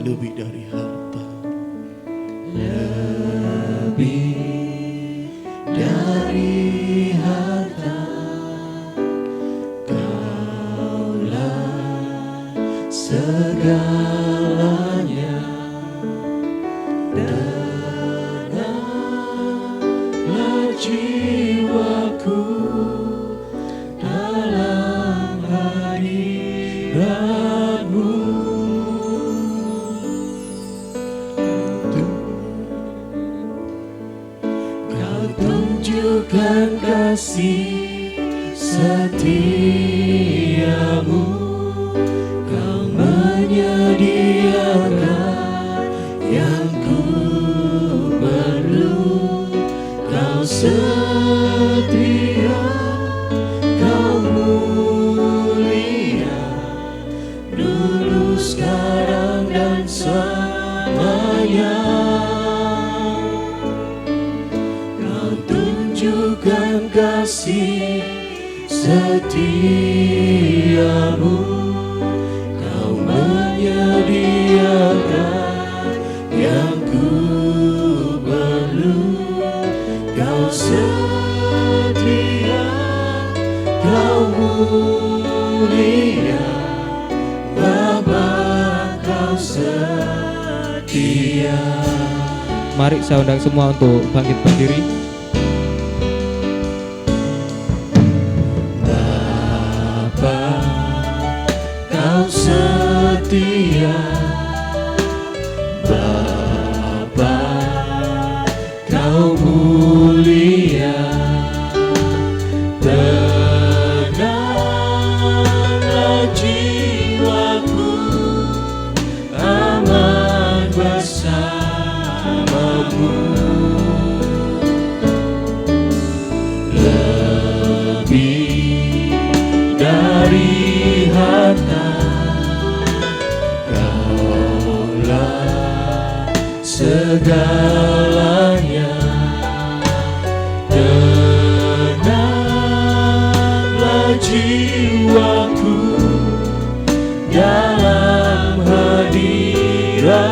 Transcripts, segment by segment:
lebih dari harta, lebih dari harta. Kaulah segalanya, tenanglah jiwaku dalam hadirat-Mu. Kau tunjukkan kasih setiamu, Kau menyediakan yang ku perlu. Kau setia, Kau mulia, dulu, sekarang, dan selamanya. Kau tunjukkan kasih setiamu, Kau menyediakan yang ku perlu. Kau setia, Kau mulia, Bapa, Kau setia. Mari saya undang semua untuk bangkit berdiri. Bapa, Kau setia. Bapa, Kau mulia, tenanglah jiwaku, aman bersamamu. Lebih dari harta, Kaulah segalanya, tenanglah jiwaku dalam hadirat-Mu.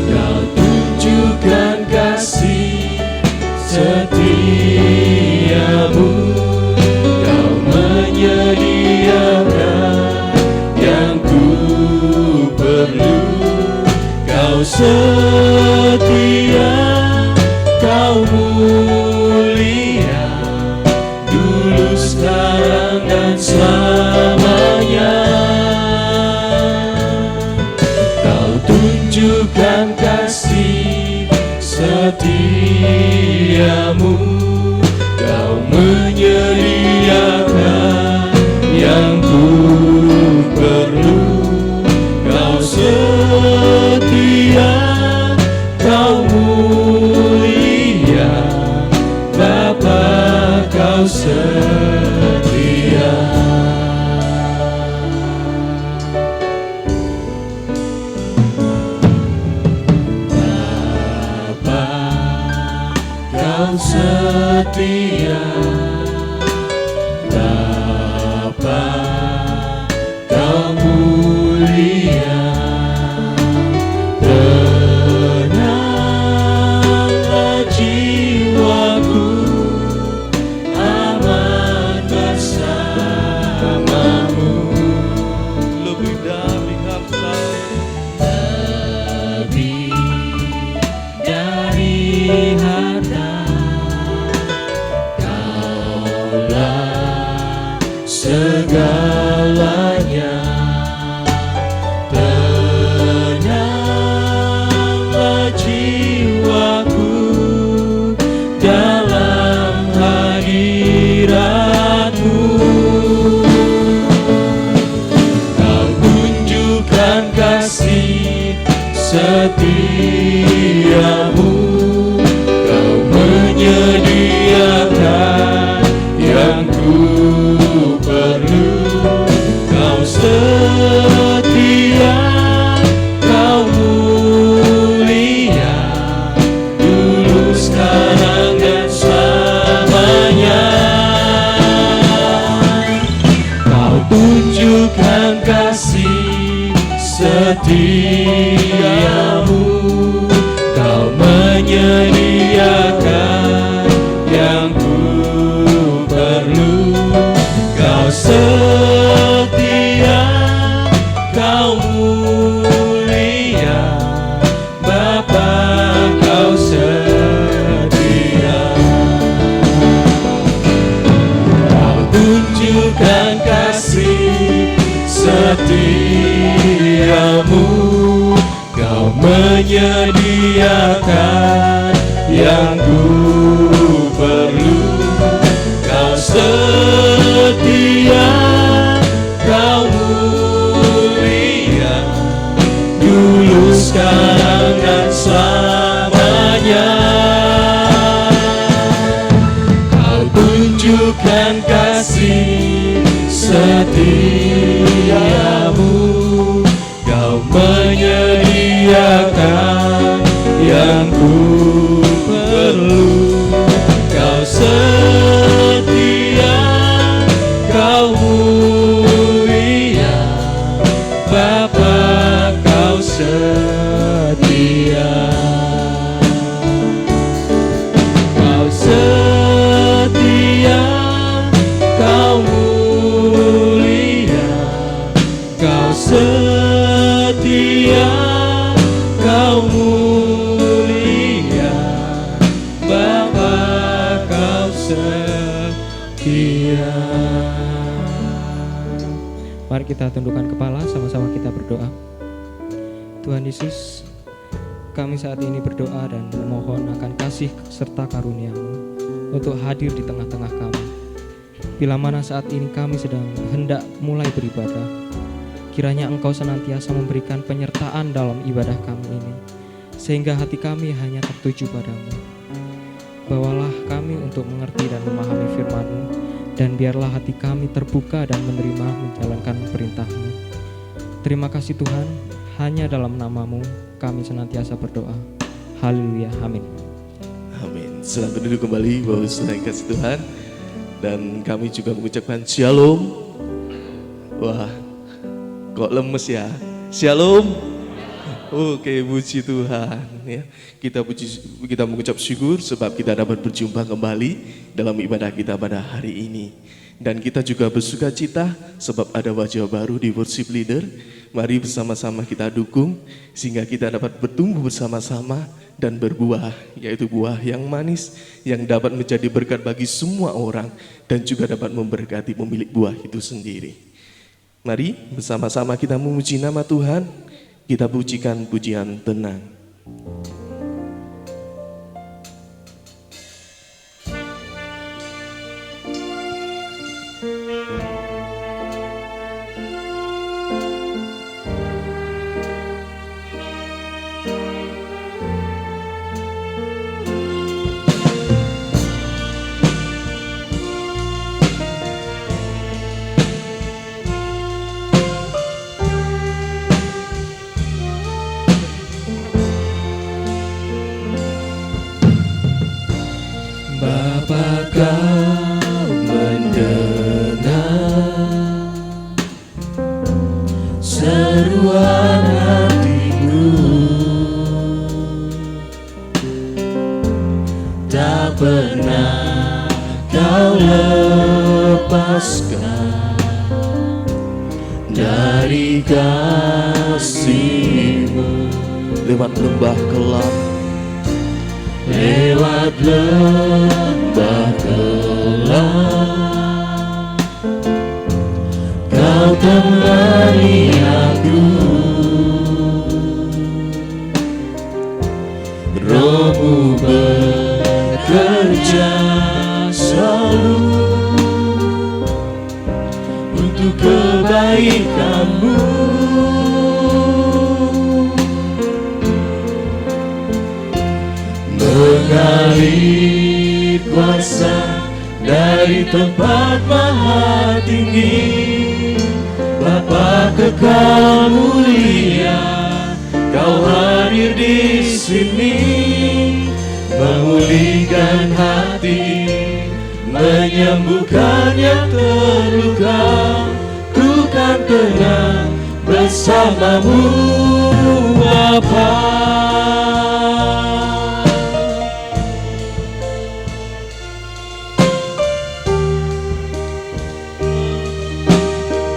Kau tunjukkan kasih setiamu, Kau menyediakan yang ku perlu. Kau setia, Kau mulia, dulu, sekarang, dan selamanya. Kau tunjukkan kasih setiamu, Kau menyediakan yang ku perlu. Kau setia, Kau mulia, Bapa, Kau setia. Bapa, Kau setia. Bapa, Kau mulia, tenanglah jiwaku, aman bersamamu. lebih dari harta, Lebih dari harta, Kaulah segalanya, tenanglah jiwaku dalam hadirat-Mu. Kau tunjukkan kasih setiamu, Kau menyediakan yang ku perlu. Kau setia, Kau mulia, dulu, sekarang, dan selamanya. Kau tunjukkan kasih setiamu, Kau menyediakan yang ku perlu. Kau setia, Kau mulia, Bapa, Kau setia. Kau tunjukkan kasih setiamu, Kau menyediakan yang ku perlu. Kau setia, Kau mulia, dulu, sekarang, dan selamanya. Kau tunjukkan kasih setiamu, Kau menyediakan yang ku perlu. Kau setia, Kau mulia, Bapa, Kau setia. Kau setia, Kau mulia, Kau setia, Kau mulia, Bapa, Kau setia. Mari kita tundukkan kepala, sama-sama kita berdoa. Tuhan Yesus, kami saat ini berdoa dan memohon akan kasih serta karunia-Mu untuk hadir di tengah-tengah kami. Bila mana saat ini kami sedang hendak mulai beribadah, kiranya Engkau senantiasa memberikan penyertaan dalam ibadah kami ini, sehingga hati kami hanya tertuju padamu. Bawalah kami untuk mengerti dan memahami firman-Mu, dan biarlah hati kami terbuka dan menerima menjalankan perintah-Mu. Terima kasih Tuhan, hanya dalam nama-Mu kami senantiasa berdoa. Haleluya, amin. Amin. Selamat duduk kembali Bapak Saudara yang kasih Tuhan. Dan kami juga mengucapkan Shalom. Wah, kok lemes ya? Shalom. Oke, puji Tuhan ya. Kita mengucap syukur sebab kita dapat berjumpa kembali dalam ibadah kita pada hari ini. Dan kita juga bersuka cita sebab ada wajah baru di worship leader. Mari bersama-sama kita dukung sehingga kita dapat bertumbuh bersama-sama dan berbuah, yaitu buah yang manis yang dapat menjadi berkat bagi semua orang dan juga dapat memberkati pemilik buah itu sendiri. Mari bersama-sama kita memuji nama Tuhan, kita pujikan pujian tenang. Kau mendengar seruan hatiku, tak pernah Kau lepaskan dari kasih-Mu. Lewat lembah gelap, lewat lembah gelap, Kau temani aku. Roh-Mu bekerja selalu untuk kebaikan-Mu. Mengalir kuasa dari tempat maha tinggi, Bapa kekal mulia, Kau hadir di sini, memulihkan hati, menyembuhkan yang terluka. Ku kan tenang bersama-Mu. Bapa.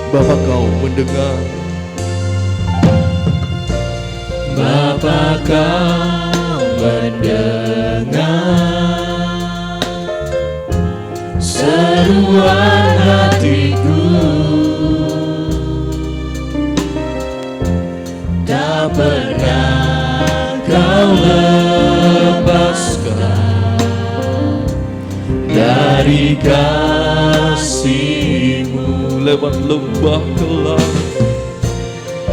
Bapa, Kau mendengar. Bapa, Kau mendengar seruan hatiku, tak pernah Kau lepaskan dari kasih-Mu. Lewat lembah gelap,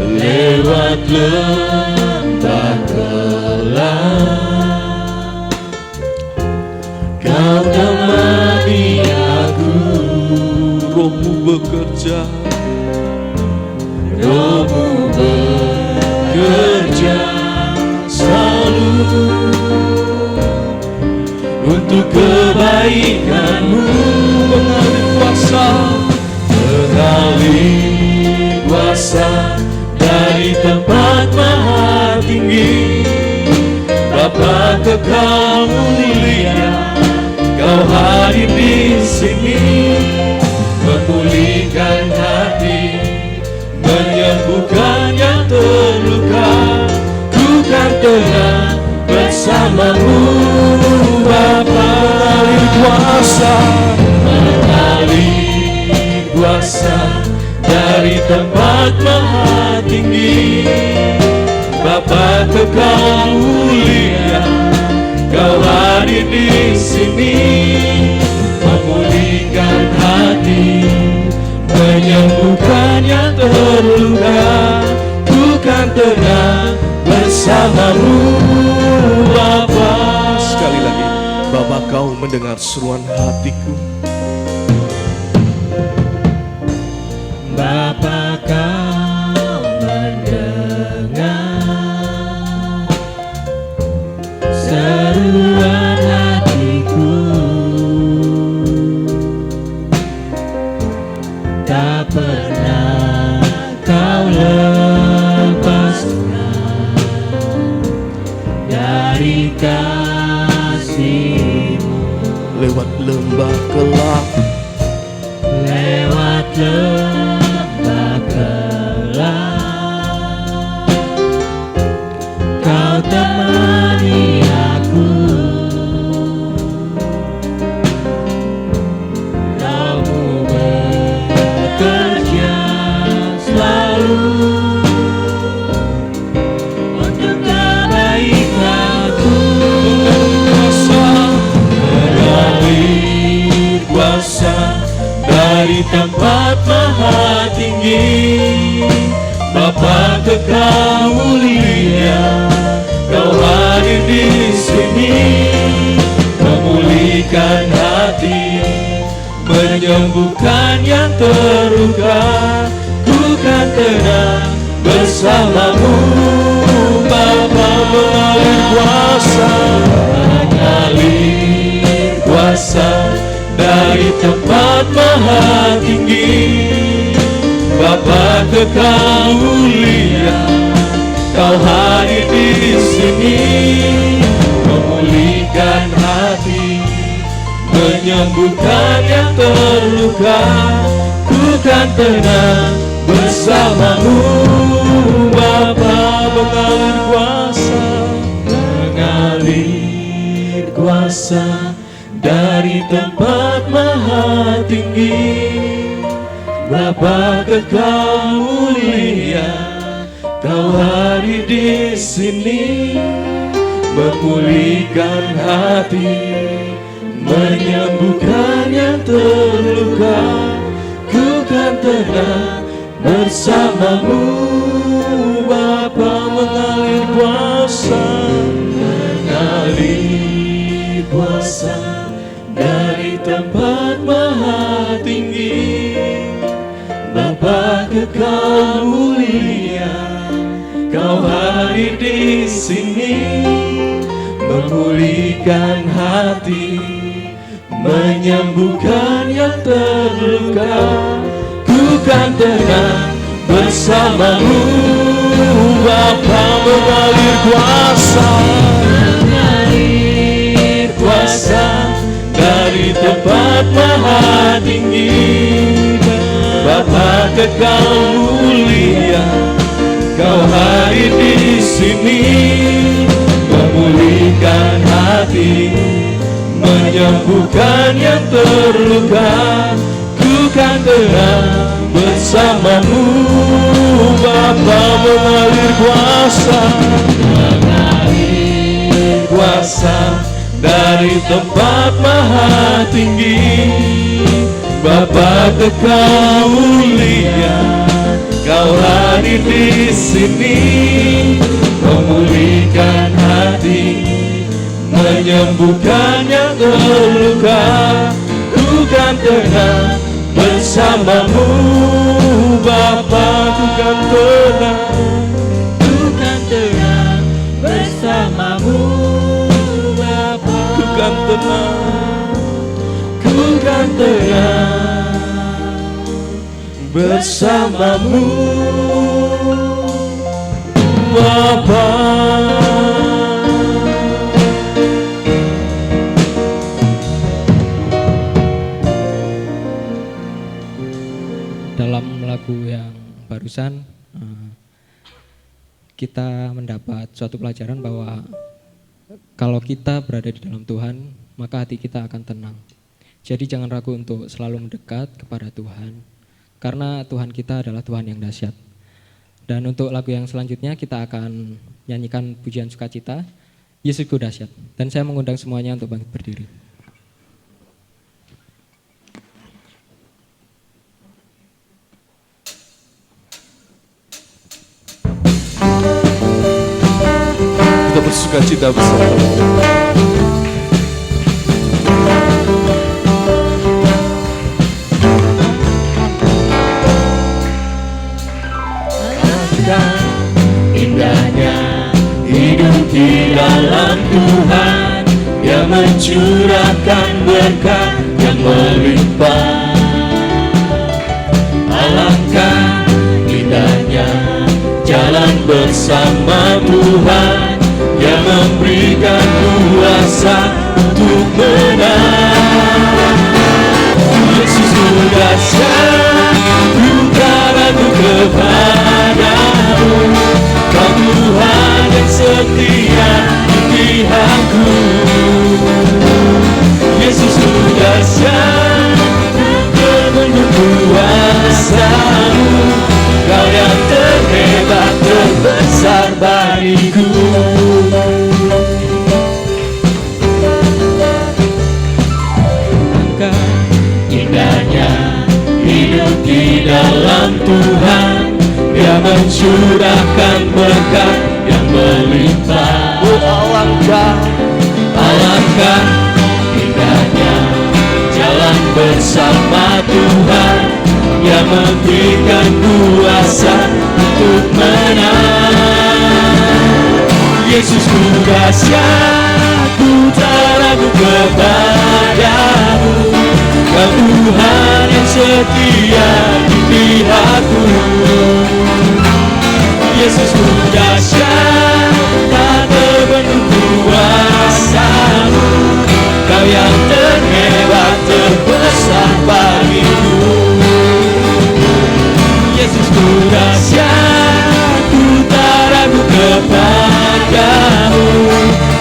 lewat lembah gelap, Kau temani aku. Roh-Mu bekerja, Roh-Mu bekerja selalu untuk kebaikan-Mu. mengalir kuasa, mengalir kuasa dari tempat maha tinggi. Bapa kekal mulia, Kau hadir di sini, memulihkan hati, menyembuhkan yang terluka. Ku kan tenang bersama-Mu, Bapa. mengalir kuasa, Mengalir kuasa dari tempat maha tinggi. Bapa kekal mulia, Kau hadir di sini, memulihkan hati, menyembuhkan yang terluka. Ku kan tenang bersama-Mu, Bapa. sekali lagi. Bapa, Kau mendengar seruan hatiku. Bapa, Kau mendengar seruan hatiku, tak pernah Kau lepaskan dari kasih-Mu. Lewat lembah gelap, Lewat lembah gelap, Kau temani aku. Roh-Mu bekerja selalu untuk kebaikan-Ku. Mengalir kuasa dari tempat maha tinggi. Bapa kekal mulia, Kau hadir di sini, memulihkan hati, menyembuhkan yang terluka. Ku kan tenang bersama-Mu, Bapa. Mengalir kuasa, mengalir kuasa dari tempat maha tinggi. Bapa kekal mulia, Kau hadir di sini, memulihkan hati, menyembuhkan yang terluka. Ku kan tenang bersama-Mu, Bapa. Mengalir kuasa, mengalir kuasa dari tempat maha tinggi. Bapa kekal mulia, Kau hadir di sini, memulihkan hati, menyembuhkan yang terluka. Ku kan tenang bersama-Mu, Bapa. Mengalir kuasa, mengalir kuasa dari tempat maha tinggi. Bapa kekal mulia, Kau hadir di sini, memulihkan hati, menyembuhkan yang terluka. Ku kan tenang bersama-Mu, Bapa. mengalir kuasa, mengalir kuasa dari tempat maha tinggi. Bapa kekal mulia, Kau hadir di sini, memulihkan hati, menyembuhkan yang terluka. Ku kan tenang bersamamu. Bapa mengalir kuasa, mengalir kuasa dari tempat maha tinggi. Bapa kekal mulia, Kau hadir di sini, memulihkan hati, menyembuhkan yang terluka. Ku kan tenang bersamamu. Bapa, ku kan tenang, ku kan tenang bersamamu. Bapa, ku kan tenang, ku kan tenang bersamamu. Bapa. Dalam lagu yang barusan kita mendapat suatu pelajaran bahwa kalau kita berada di dalam Tuhan, maka hati kita akan tenang. Jadi jangan ragu untuk selalu mendekat kepada Tuhan, karena Tuhan kita adalah Tuhan yang dahsyat. Dan untuk lagu yang selanjutnya kita akan nyanyikan pujian sukacita, Yesusku dahsyat. Dan saya mengundang semuanya untuk bangkit berdiri. kita bersukacita bersama. Indahnya hidup di dalam Tuhan, Dia mencurahkan berkat yang melimpah. Alangkah indahnya jalan bersama Tuhan, Dia memberikan kuasa untuk menang. Yesus dahsyat, ku tak ragu kepadamu. Kau Tuhan yang setia di pihakku. Yesus dahsyat, terpenuh kuasa-Mu. Kau yang terhebat, terbesar bagiku. Indahnya hidup di dalam Tuhan, Dia mencurahkan berkat yang melimpah. Oh alangkah, alangkah indahnya jalan bersama Tuhan, Dia memberikan kuasa untuk menang. Yesus ku dahsyat, ku tak ragu kepadamu. Kau Tuhan yang setia di pihakku. Yesus ku dahsyat, tak terbendung kuasa-Mu. Kau yang terhebat, terbesar bagiku. Yesus ku dahsyat, ku tak ragu kepadamu.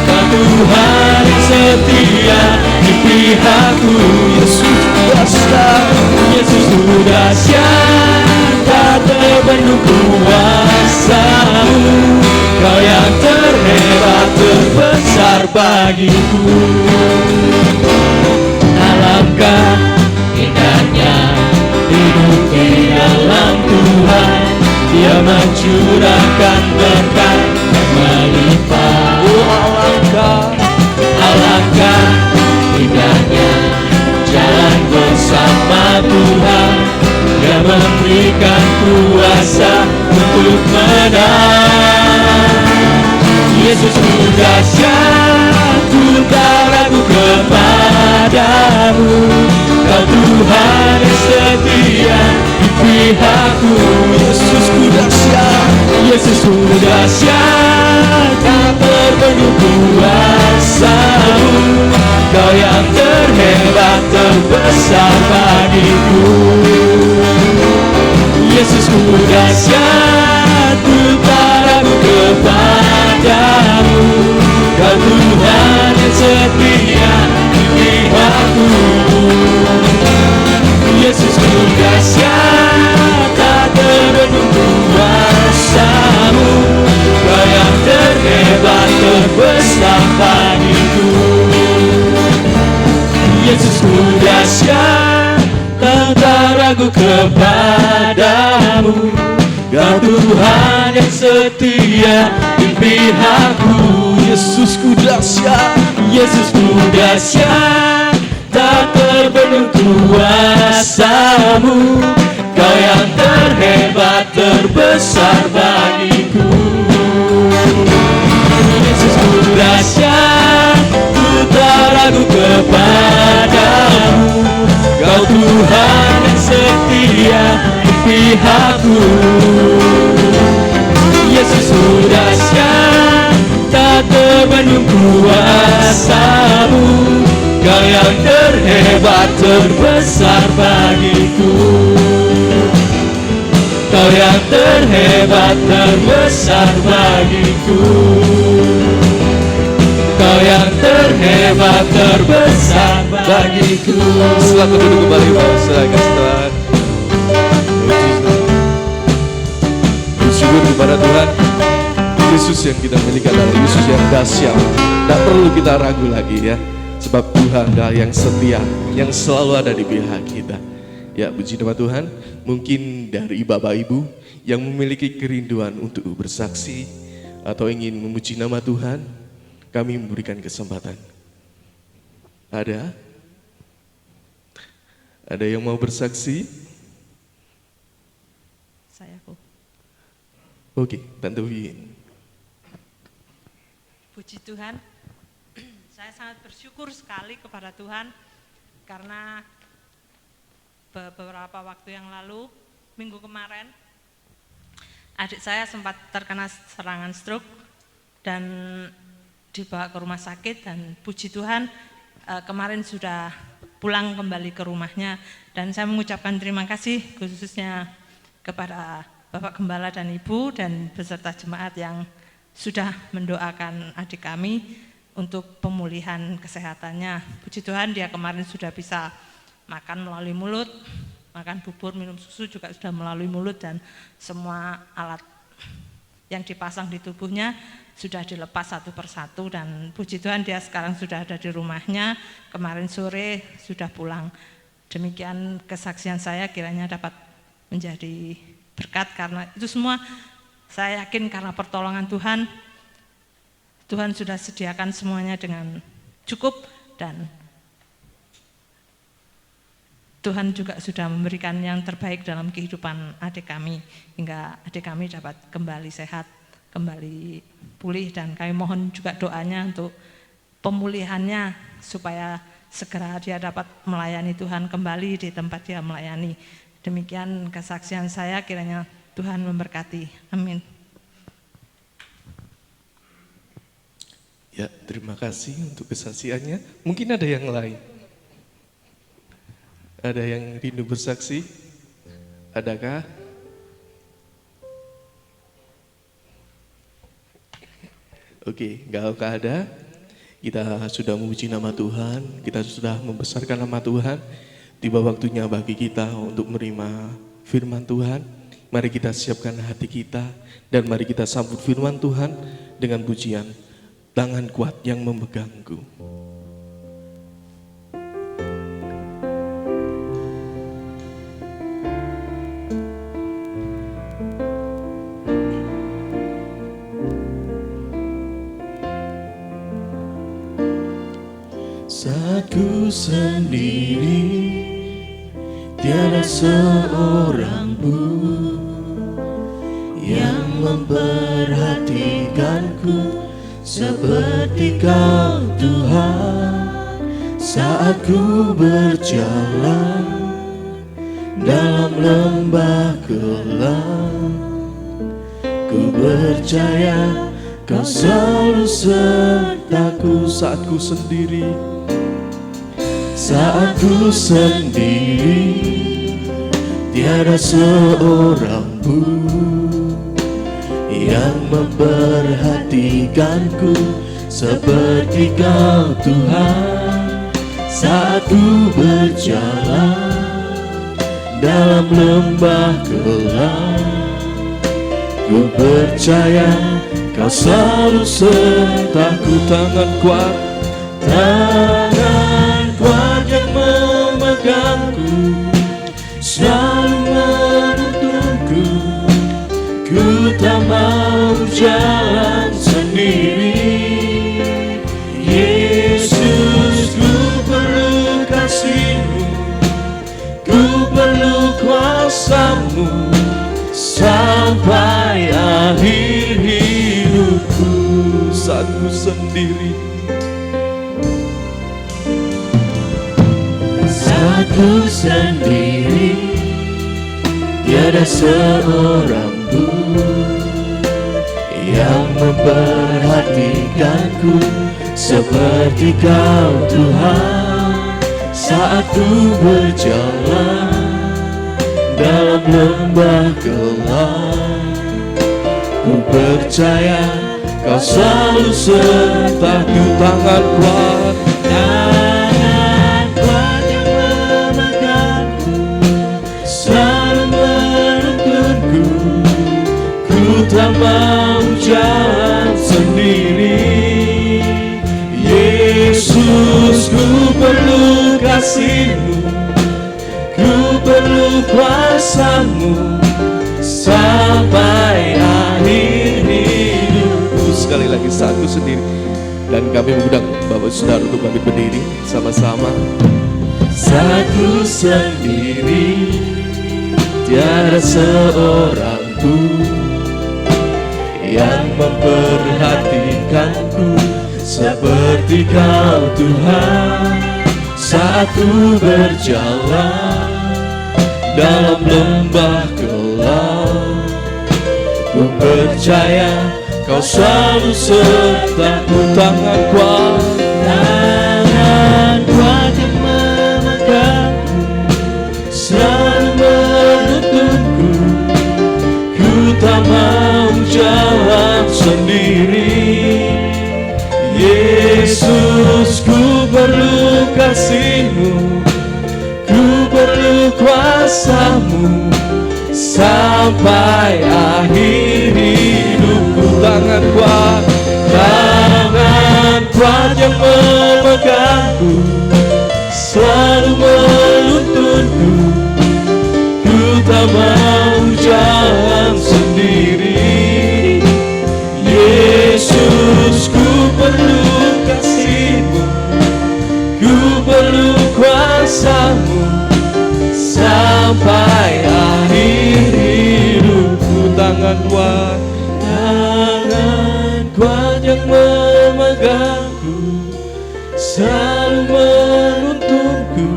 Kau Tuhan yang setia di pihakku. Yesus dahsyat, Yesus dahsyat, tak terbendung kuasa-Mu. Kau yang terhebat, terbesar bagiku. Alangkah indahnya hidup di dalam Tuhan, Dia mencurahkan berkat yang melimpah. oh alangkah, alangkah indahnya jalan bersama Tuhan, Dia memberikan kuasa untuk menang. Yesus ku dahsyat, ku tak ragu kepadamu. Kau Tuhan yang setia di pihakku. Yesus ku dahsyat, Yesus ku dahsyat, terbesar bagiku. Yesusku dahsyat, ku tak ragu kepadamu. Kau Tuhan yang setia di pihakku. Yesusku dahsyat, tak terbendung kuasamu. Kau yang terhebat, terbesar bagiku. Yesusku dahsyat, tak ragu kepadamu. Kau Tuhan yang setia di pihakku. Yesusku dahsyat, Yesusku dahsyat, tak terbendung kuasamu. Kau yang terhebat, terbesar bagiku. Yesusku dahsyat, ku tak ragu kepadamu. Kau Tuhan yang setia di pihakku. Yesusku dahsyat, tak terbendung kuasamu. Kau yang terhebat, terbesar bagiku. Kau yang terhebat, terbesar bagiku. Kau yang terhebat, terbesar bagiku. Silakan duduk kembali bangsa Tuhan. Bersyukur kepada Tuhan. Yesus yang kita miliki adalah Yesus yang dahsyat. Tak perlu kita ragu lagi ya, sebab Tuhan adalah yang setia, yang selalu ada di pihak kita. Ya, puji nama Tuhan. Mungkin dari Bapak Ibu yang memiliki kerinduan untuk bersaksi atau ingin memuji nama Tuhan, kami memberikan kesempatan. Ada? Ada yang mau bersaksi? Saya kok. Oke, Tante Win. Puji Tuhan, saya sangat bersyukur sekali kepada Tuhan karena beberapa waktu yang lalu, minggu kemarin, adik saya sempat terkena serangan stroke dan dibawa ke rumah sakit, dan puji Tuhan kemarin sudah pulang kembali ke rumahnya, dan saya mengucapkan terima kasih khususnya kepada Bapak Gembala dan Ibu dan beserta jemaat yang sudah mendoakan adik kami untuk pemulihan kesehatannya. Puji Tuhan, dia kemarin sudah bisa makan melalui mulut, makan bubur, minum susu juga sudah melalui mulut, dan semua alat yang dipasang di tubuhnya sudah dilepas satu persatu, dan puji Tuhan dia sekarang sudah ada di rumahnya, kemarin sore sudah pulang. Demikian kesaksian saya, kiranya dapat menjadi berkat karena itu semua saya yakin karena pertolongan Tuhan. Tuhan sudah sediakan semuanya dengan cukup, dan Tuhan juga sudah memberikan yang terbaik dalam kehidupan adik kami, hingga adik kami dapat kembali sehat, kembali pulih, dan kami mohon juga doanya untuk pemulihannya supaya segera dia dapat melayani Tuhan kembali di tempat dia melayani. Demikian kesaksian saya, kiranya Tuhan memberkati. Amin. Ya, terima kasih untuk kesaksiannya. Mungkin ada yang lain. Ada yang rindu bersaksi? Adakah? Oke, kalau ada, kita sudah memuji nama Tuhan, kita sudah membesarkan nama Tuhan. Tiba waktunya bagi kita untuk menerima firman Tuhan. Mari kita siapkan hati kita dan mari kita sambut firman Tuhan dengan pujian tangan kuat yang memegangku. Saat ku sendiri, tiada seorang pun yang memperhatikanku seperti Kau Tuhan. Saat ku berjalan dalam lembah gelap, ku percaya Kau selalu sertaku. Saat ku sendiri, saat ku sendiri, tiada seorang pun yang memperhatikanku seperti Kau Tuhan. Saat ku berjalan dalam lembah gelap, ku percaya Kau selalu sertaku. Tangan kuat yang memegangku, selalu menuntunku. Ku tak mau jalan sendiri. Yesus, ku perlu kasih-Mu, ku perlu kuasa-Mu sampai akhir hidupku. Saat ku sendiri, saat ku sendiri, tiada seorang pun yang memperhatikanku seperti Kau Tuhan. Saat ku berjalan dalam lembah gelap, ku percaya Kau selalu sertaku. Tangan kuat yang memegangku, selalu menuntunku. Ku tak mau jalan sendiri. Yesus, ku perlu kasih-Mu, ku perlu kuasa-Mu sampai akhir hidupku. Sekali lagi, saat ku sendiri. Dan kami mengundang Bapak Saudara untuk kami berdiri sama-sama. Saat ku sendiri, tiada seorang pun yang memperhatikanku seperti Kau Tuhan. Saat ku berjalan dalam lembah gelap, ku percaya Kau selalu sertaku. Tangan kuat yang memegangku, selalu menuntunku. Ku tak mau jalan sendiri. Yesus, ku perlu kasih-Mu, ku perlu kuasa-Mu sampai akhir hidupku. Tangan kuat yang memegangku, selalu menuntunku. Ku tak mau jalan sendiri. Yesus, ku perlu kasih-Mu, ku perlu kuasa-Mu sampai akhir hidupku. Tangan kuat yang memegangku, selalu menuntunku.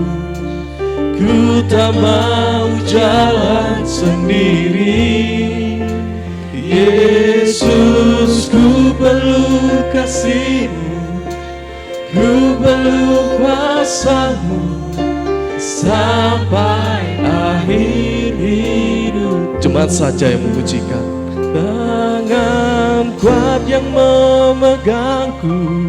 Ku tak mau jalan sendiri. Yesus, ku perlu kasih-Mu, ku perlu kuasa-Mu sampai akhir hidup. Jemaat saja yang memujikan. Tangan kuat yang memegangku,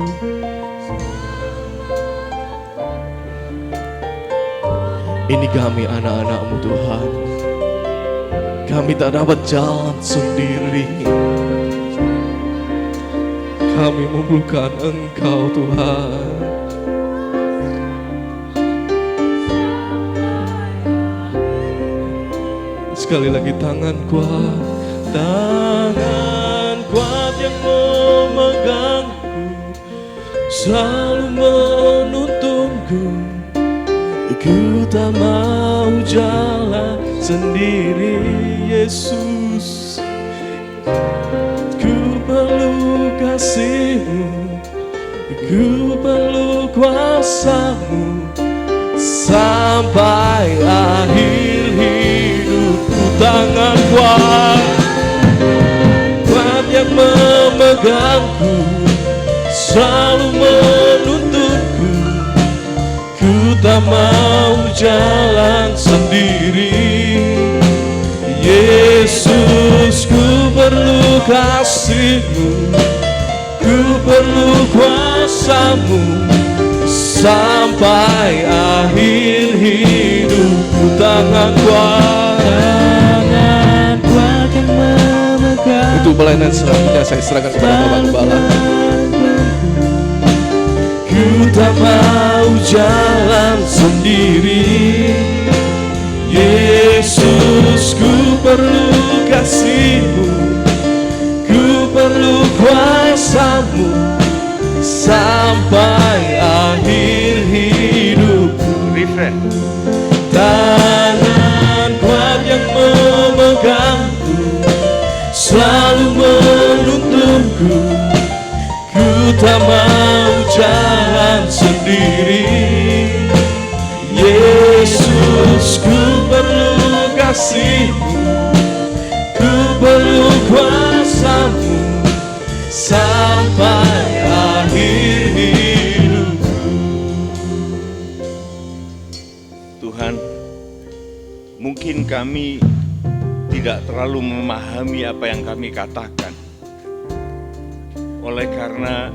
ini kami anak-anak-Mu Tuhan. Kami tak dapat jalan sendiri. Kami memerlukan Engkau Tuhan. Sekali lagi, tangan kuat yang memegangku, selalu menuntunku. Ku tak mau jalan sendiri. Yesus, ku perlu kasih-Mu, ku perlu kuasa-Mu sampai akhir hidupku. Tangan kuat yang memegangku, selalu menuntunku. Ku tak tak mau jalan sendiri. Yesus, ku perlu kasih-Mu, ku perlu kuasa-Mu sampai akhir hidupku. Tangan kuat Tangan kuat yang memegang. itu pelayanan selanjutnya saya serahkan kepada Bapak Gembala. Ku tak mau jalan sendiri. Yesus, ku perlu kasih-Mu, ku perlu kuasa-Mu sampai akhir hidupku. Refresh. Tangan kuat yang memegangku, selalu menuntunku. Ku tak mau jalan sendiri. Yesus, ku perlu kasih-Mu, ku perlu kuasa-Mu sampai akhir hidupku. Tuhan, mungkin kami tidak terlalu memahami apa yang kami katakan. Oleh karena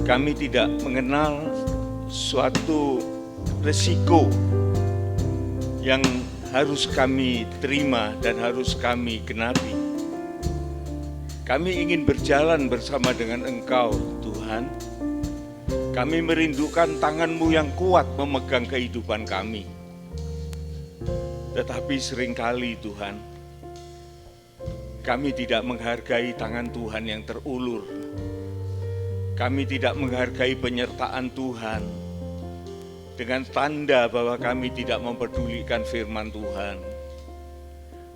kami tidak mengenal suatu resiko yang harus kami terima dan harus kami genapi. Kami ingin berjalan bersama dengan Engkau, Tuhan. Kami merindukan tangan-Mu yang kuat memegang kehidupan kami. Tetapi seringkali, Tuhan, kami tidak menghargai tangan Tuhan yang terulur. Kami tidak menghargai penyertaan Tuhan dengan tanda bahwa kami tidak mempedulikan firman Tuhan.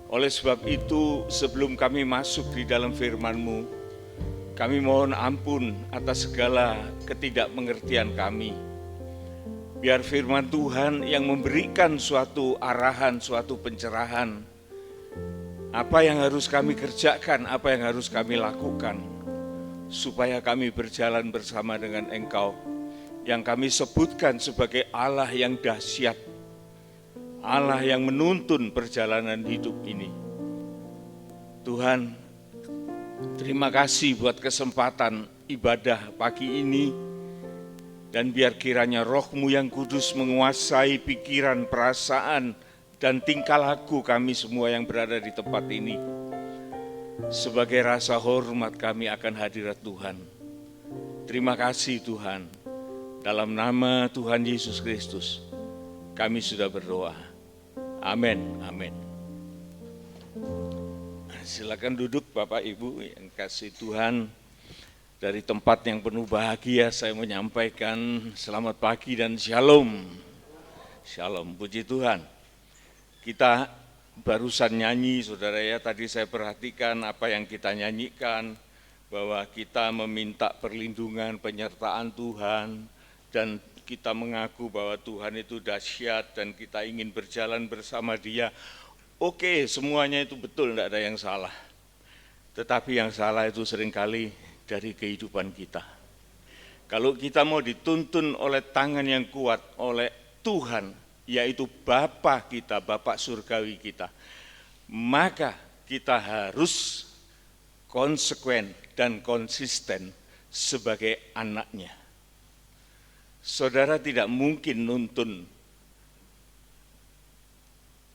Oleh sebab itu, sebelum kami masuk di dalam firman-Mu, kami mohon ampun atas segala ketidakmengertian kami. Biar firman Tuhan yang memberikan suatu arahan, suatu pencerahan, apa yang harus kami kerjakan, apa yang harus kami lakukan, supaya kami berjalan bersama dengan Engkau, yang kami sebutkan sebagai Allah yang dahsyat, Allah yang menuntun perjalanan hidup ini. Tuhan, terima kasih buat kesempatan ibadah pagi ini, dan biar kiranya Roh-Mu yang kudus menguasai pikiran, perasaan, dan tingkah laku kami semua yang berada di tempat ini. Sebagai rasa hormat kami akan hadirat Tuhan. Terima kasih Tuhan. Dalam nama Tuhan Yesus Kristus, kami sudah berdoa. Amin, amin. Silakan duduk Bapak Ibu yang kasih Tuhan. Dari tempat yang penuh bahagia saya menyampaikan selamat pagi dan shalom. Shalom, puji Tuhan. Kita barusan nyanyi, saudara ya, tadi saya perhatikan apa yang kita nyanyikan, bahwa kita meminta perlindungan, penyertaan Tuhan, dan kita mengaku bahwa Tuhan itu dahsyat dan kita ingin berjalan bersama Dia. Oke, semuanya itu betul, tidak ada yang salah. Tetapi yang salah itu seringkali dari kehidupan kita. Kalau kita mau dituntun oleh tangan yang kuat, oleh Tuhan, yaitu Bapa kita, Bapa surgawi kita, maka kita harus konsekuen dan konsisten sebagai anaknya. Saudara tidak mungkin nuntun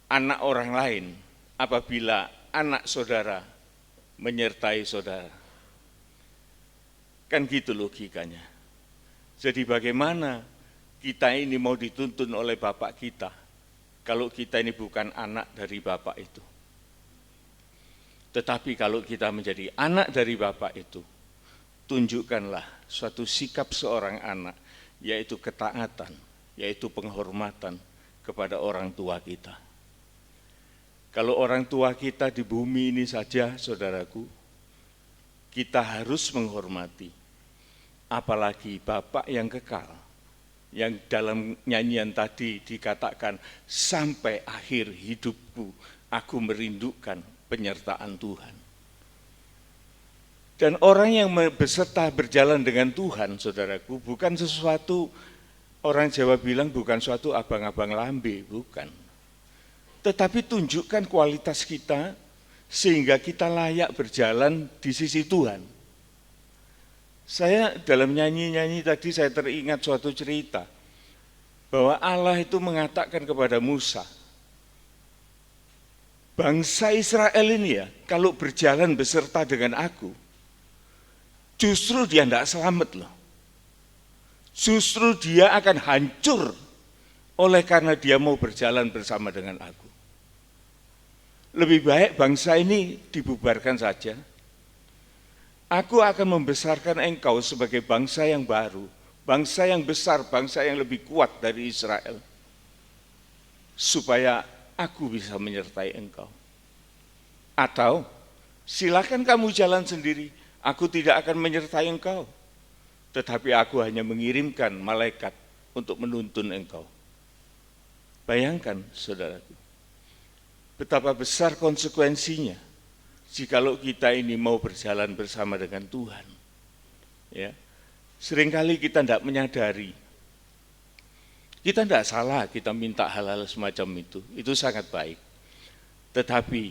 anak orang lain apabila anak saudara menyertai saudara. Kan gitu logikanya. Jadi bagaimana kita ini mau dituntun oleh Bapak kita kalau kita ini bukan anak dari Bapak itu. Tetapi kalau kita menjadi anak dari Bapak itu, tunjukkanlah suatu sikap seorang anak, yaitu ketaatan, yaitu penghormatan kepada orang tua kita. Kalau orang tua kita di bumi ini saja, saudaraku, kita harus menghormati. Apalagi Bapak yang kekal, yang dalam nyanyian tadi dikatakan, sampai akhir hidupku aku merindukan penyertaan Tuhan. Dan orang yang beserta berjalan dengan Tuhan, saudaraku, bukan sesuatu orang Jawa bilang bukan suatu abang-abang lambe, bukan. Tetapi tunjukkan kualitas kita sehingga kita layak berjalan di sisi Tuhan. Saya dalam nyanyi-nyanyi tadi saya teringat suatu cerita bahwa Allah itu mengatakan kepada Musa, bangsa Israel ini ya, kalau berjalan beserta dengan aku, justru dia tidak selamat loh. Justru dia akan hancur oleh karena dia mau berjalan bersama dengan aku. Lebih baik bangsa ini dibubarkan saja. Aku akan membesarkan engkau sebagai bangsa yang baru, bangsa yang besar, bangsa yang lebih kuat dari Israel. Supaya aku bisa menyertai engkau. Atau silakan kamu jalan sendiri, aku tidak akan menyertai engkau. Tetapi aku hanya mengirimkan malaikat untuk menuntun engkau. Bayangkan saudaraku, betapa besar konsekuensinya jikalau kita ini mau berjalan bersama dengan Tuhan. Ya, seringkali kita tidak menyadari. Kita tidak salah kita minta hal-hal semacam itu sangat baik. Tetapi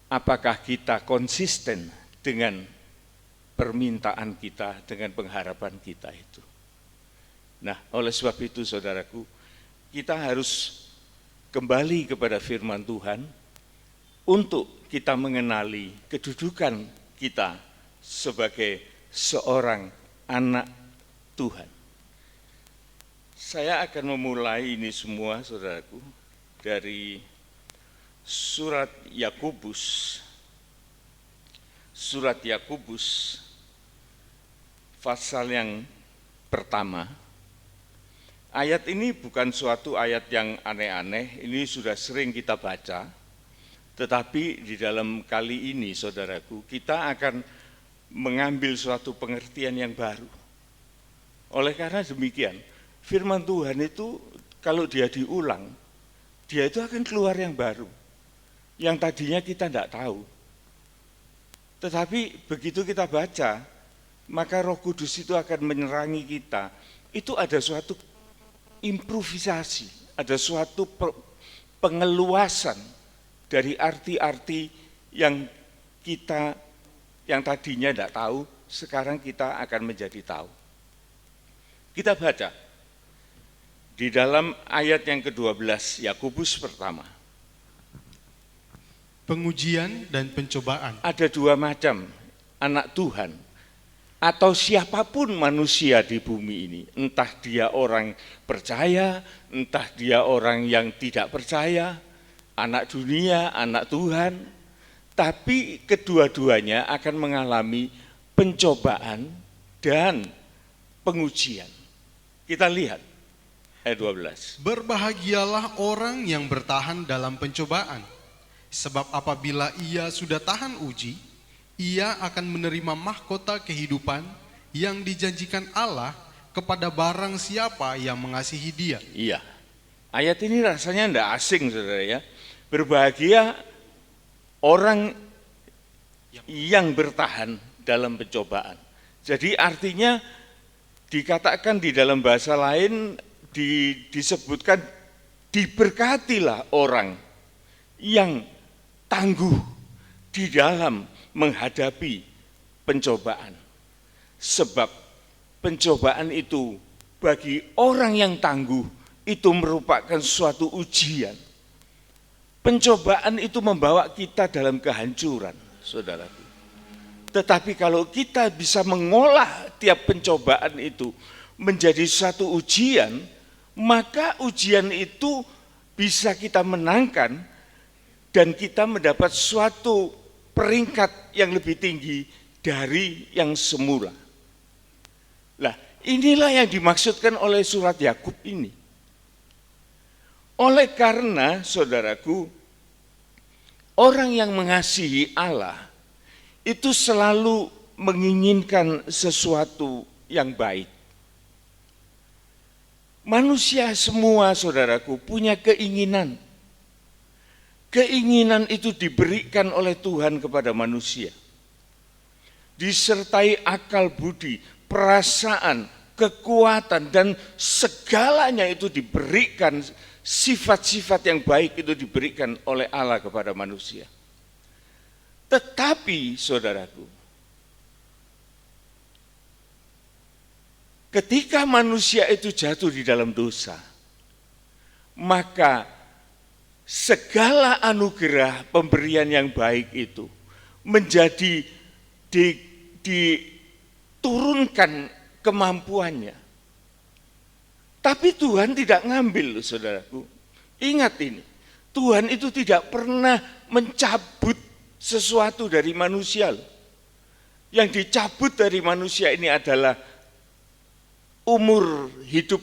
apakah kita konsisten dengan permintaan kita, dengan pengharapan kita itu? Nah, oleh sebab itu saudaraku, kita harus kembali kepada firman Tuhan untuk kita mengenali kedudukan kita sebagai seorang anak Tuhan. Saya akan memulai ini semua saudaraku dari surat Yakobus. Surat Yakobus pasal yang pertama. Ayat ini bukan suatu ayat yang aneh-aneh, ini sudah sering kita baca. Tetapi di dalam kali ini saudaraku, kita akan mengambil suatu pengertian yang baru. Oleh karena demikian, firman Tuhan itu kalau dia diulang, dia itu akan keluar yang baru. Yang tadinya kita tidak tahu. Tetapi begitu kita baca, maka Roh Kudus itu akan menerangi kita. Itu ada suatu improvisasi, ada suatu pengeluasan dari arti-arti yang kita yang tadinya tidak tahu, sekarang kita akan menjadi tahu. Kita baca di dalam ayat yang ke-12 Yakobus pertama. Pengujian dan pencobaan. Ada dua macam anak Tuhan atau siapapun manusia di bumi ini, entah dia orang percaya, entah dia orang yang tidak percaya, anak dunia, anak Tuhan, tapi kedua-duanya akan mengalami pencobaan dan pengujian. Kita lihat ayat 12. Berbahagialah orang yang bertahan dalam pencobaan, sebab apabila ia sudah tahan uji, ia akan menerima mahkota kehidupan yang dijanjikan Allah kepada barang siapa yang mengasihi dia. Iya, ayat ini rasanya tidak asing saudara ya. Berbahagia orang yang bertahan dalam pencobaan. Jadi artinya dikatakan di dalam bahasa lain disebutkan diberkatilah orang yang tangguh di dalam menghadapi pencobaan. Sebab pencobaan itu bagi orang yang tangguh itu merupakan suatu ujian. Pencobaan itu membawa kita dalam kehancuran, saudaraku. Tetapi kalau kita bisa mengolah tiap pencobaan itu menjadi satu ujian, maka ujian itu bisa kita menangkan dan kita mendapat suatu peringkat yang lebih tinggi dari yang semula. Nah, inilah yang dimaksudkan oleh surat Yakub ini. Oleh karena, saudaraku, orang yang mengasihi Allah itu selalu menginginkan sesuatu yang baik. Manusia semua, saudaraku, punya keinginan. Keinginan itu diberikan oleh Tuhan kepada manusia. Disertai akal budi, perasaan, kekuatan, dan segalanya itu diberikan, sifat-sifat yang baik itu diberikan oleh Allah kepada manusia. Tetapi saudaraku, ketika manusia itu jatuh di dalam dosa, maka segala anugerah pemberian yang baik itu menjadi diturunkan kemampuannya. Tapi Tuhan tidak ngambil, saudaraku. Ingat ini, Tuhan itu tidak pernah mencabut sesuatu dari manusia. Yang dicabut dari manusia ini adalah umur hidup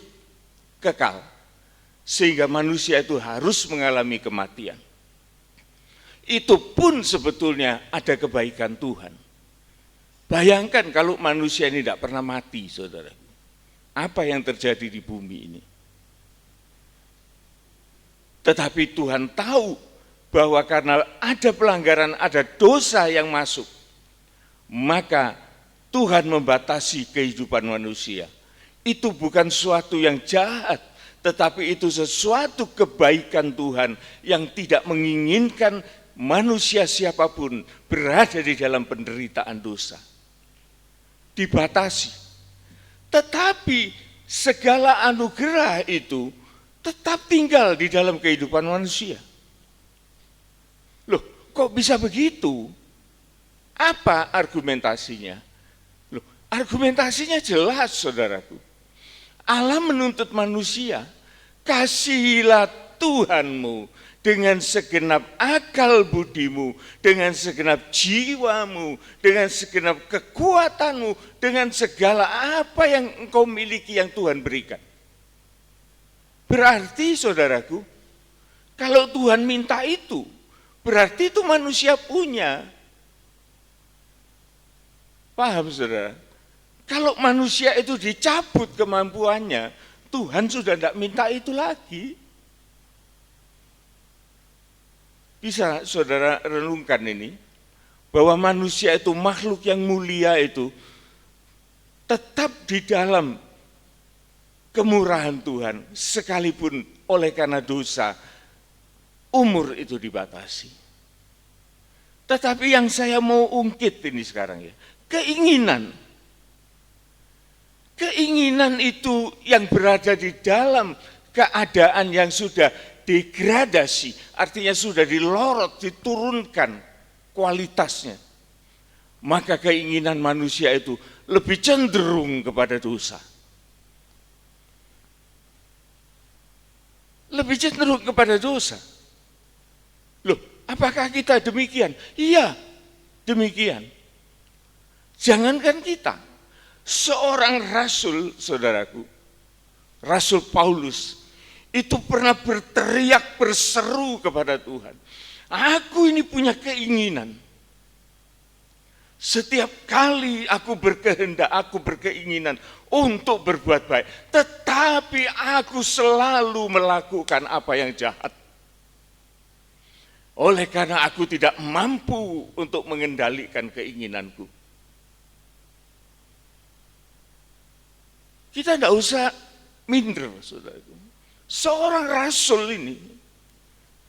kekal. Sehingga manusia itu harus mengalami kematian. Itu pun sebetulnya ada kebaikan Tuhan. Bayangkan kalau manusia ini tidak pernah mati, saudara. Apa yang terjadi di bumi ini? Tetapi Tuhan tahu bahwa karena ada pelanggaran, ada dosa yang masuk, maka Tuhan membatasi kehidupan manusia. Itu bukan suatu yang jahat, tetapi itu sesuatu kebaikan Tuhan yang tidak menginginkan manusia siapapun berada di dalam penderitaan dosa. Dibatasi. Tetapi segala anugerah itu tetap tinggal di dalam kehidupan manusia. Loh, kok bisa begitu? Apa argumentasinya? Loh, argumentasinya jelas, saudaraku. Allah menuntut manusia, kasihilah Tuhanmu dengan segenap akal budimu, dengan segenap jiwamu, dengan segenap kekuatanmu, dengan segala apa yang engkau miliki yang Tuhan berikan. Berarti saudaraku, kalau Tuhan minta itu, berarti itu manusia punya. Paham saudara? Kalau manusia itu dicabut kemampuannya, Tuhan sudah tidak minta itu lagi. Bisa saudara renungkan ini, bahwa manusia itu makhluk yang mulia itu tetap di dalam kemurahan Tuhan, sekalipun oleh karena dosa, umur itu dibatasi. Tetapi yang saya mau ungkit ini sekarang ya, keinginan itu yang berada di dalam keadaan yang sudah degradasi, artinya sudah dilorot, diturunkan kualitasnya. Maka keinginan manusia itu lebih cenderung kepada dosa. Lebih cenderung kepada dosa. Loh, apakah kita demikian? Iya, demikian. Jangankan kita, seorang rasul, saudaraku, Rasul Paulus, itu pernah berteriak, berseru kepada Tuhan. Aku ini punya keinginan. Setiap kali aku berkehendak, aku berkeinginan untuk berbuat baik. Tetapi aku selalu melakukan apa yang jahat. Oleh karena aku tidak mampu untuk mengendalikan keinginanku. Kita tidak usah minder, saudaraku. Seorang rasul ini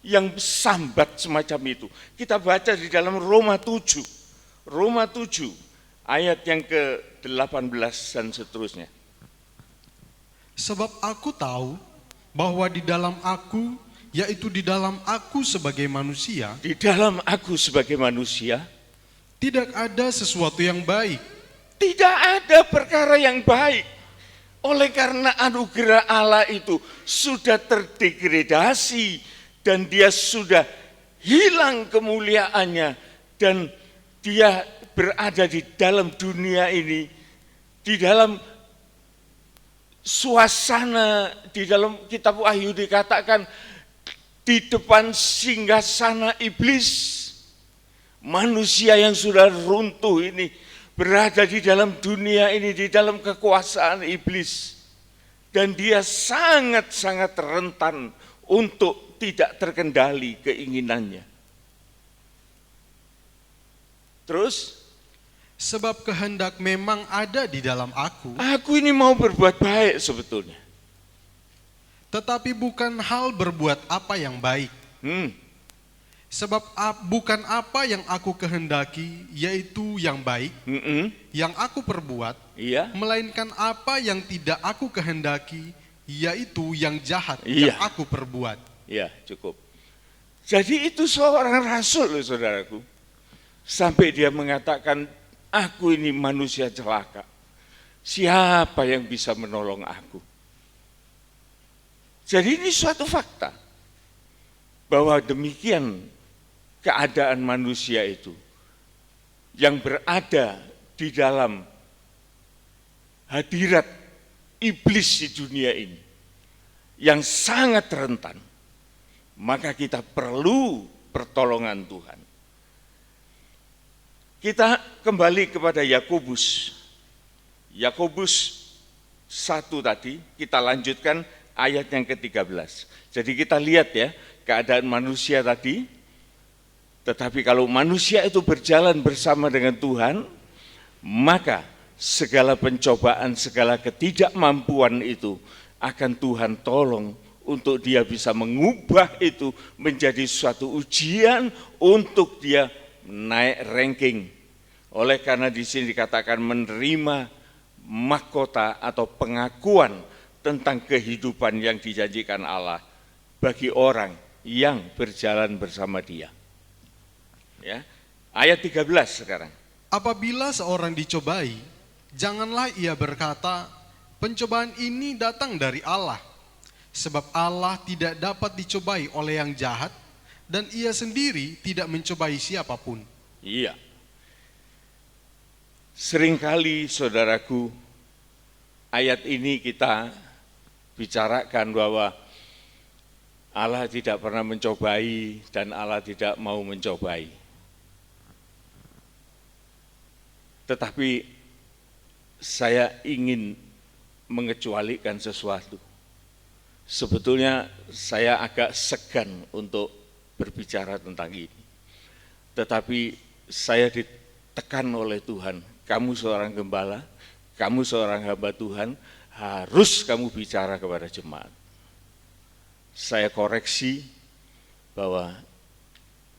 yang sambat semacam itu, kita baca di dalam Roma 7 ayat yang ke-18 dan seterusnya. Sebab aku tahu bahwa di dalam aku, yaitu di dalam aku sebagai manusia, Di dalam aku sebagai manusia, tidak ada sesuatu yang baik. tidak ada perkara yang baik. Oleh karena anugerah Allah itu sudah terdegradasi dan dia sudah hilang kemuliaannya dan dia berada di dalam dunia ini, di dalam suasana, di dalam kitab Wahyu dikatakan di depan singgasana iblis. Manusia yang sudah runtuh ini berada di dalam dunia ini, di dalam kekuasaan iblis. Dan dia sangat-sangat rentan untuk tidak terkendali keinginannya. Terus, Sebab kehendak memang ada di dalam aku, Aku ini mau berbuat baik sebetulnya. tetapi bukan hal berbuat apa yang baik. Sebab bukan apa yang aku kehendaki, yaitu yang baik, yang aku perbuat, Iya. melainkan apa yang tidak aku kehendaki, yaitu yang jahat Iya. yang aku perbuat. Ya, cukup. Jadi itu seorang rasul loh saudaraku. Sampai dia mengatakan, aku ini manusia celaka. Siapa yang bisa menolong aku? Jadi ini suatu fakta. Bahwa demikian keadaan manusia itu. Yang berada di dalam hadirat iblis di dunia ini. Yang sangat rentan. Maka kita perlu pertolongan Tuhan. Kita kembali kepada Yakobus. Yakobus 1 tadi, kita lanjutkan ayat yang ke-13. Jadi kita lihat ya, keadaan manusia tadi. Tetapi kalau manusia itu berjalan bersama dengan Tuhan, maka segala pencobaan, segala ketidakmampuan itu akan Tuhan tolong untuk dia bisa mengubah itu menjadi suatu ujian untuk dia naik ranking. Oleh karena di sini dikatakan menerima mahkota atau pengakuan tentang kehidupan yang dijanjikan Allah bagi orang yang berjalan bersama dia. Ya. Ayat 13 sekarang. Apabila seorang dicobai, janganlah ia berkata, pencobaan ini datang dari Allah. Sebab Allah tidak dapat dicobai oleh yang jahat, dan ia sendiri tidak mencobai siapapun. Iya. Seringkali saudaraku, ayat ini kita bicarakan bahwa Allah tidak pernah mencobai dan Allah tidak mau mencobai. Tetapi saya ingin mengecualikan sesuatu. Sebetulnya saya agak segan untuk berbicara tentang ini. Tetapi saya ditekan oleh Tuhan, kamu seorang gembala, kamu seorang hamba Tuhan, harus kamu bicara kepada jemaat. Saya koreksi bahwa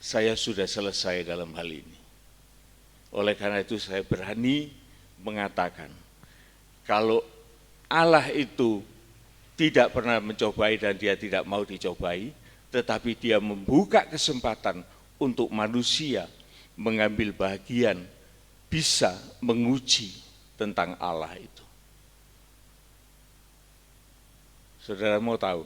saya sudah selesai dalam hal ini. Oleh karena itu saya berani mengatakan, kalau Allah itu tidak pernah mencobai dan dia tidak mau dicobai, tetapi dia membuka kesempatan untuk manusia mengambil bagian bisa menguji tentang Allah itu. Saudara mau tahu?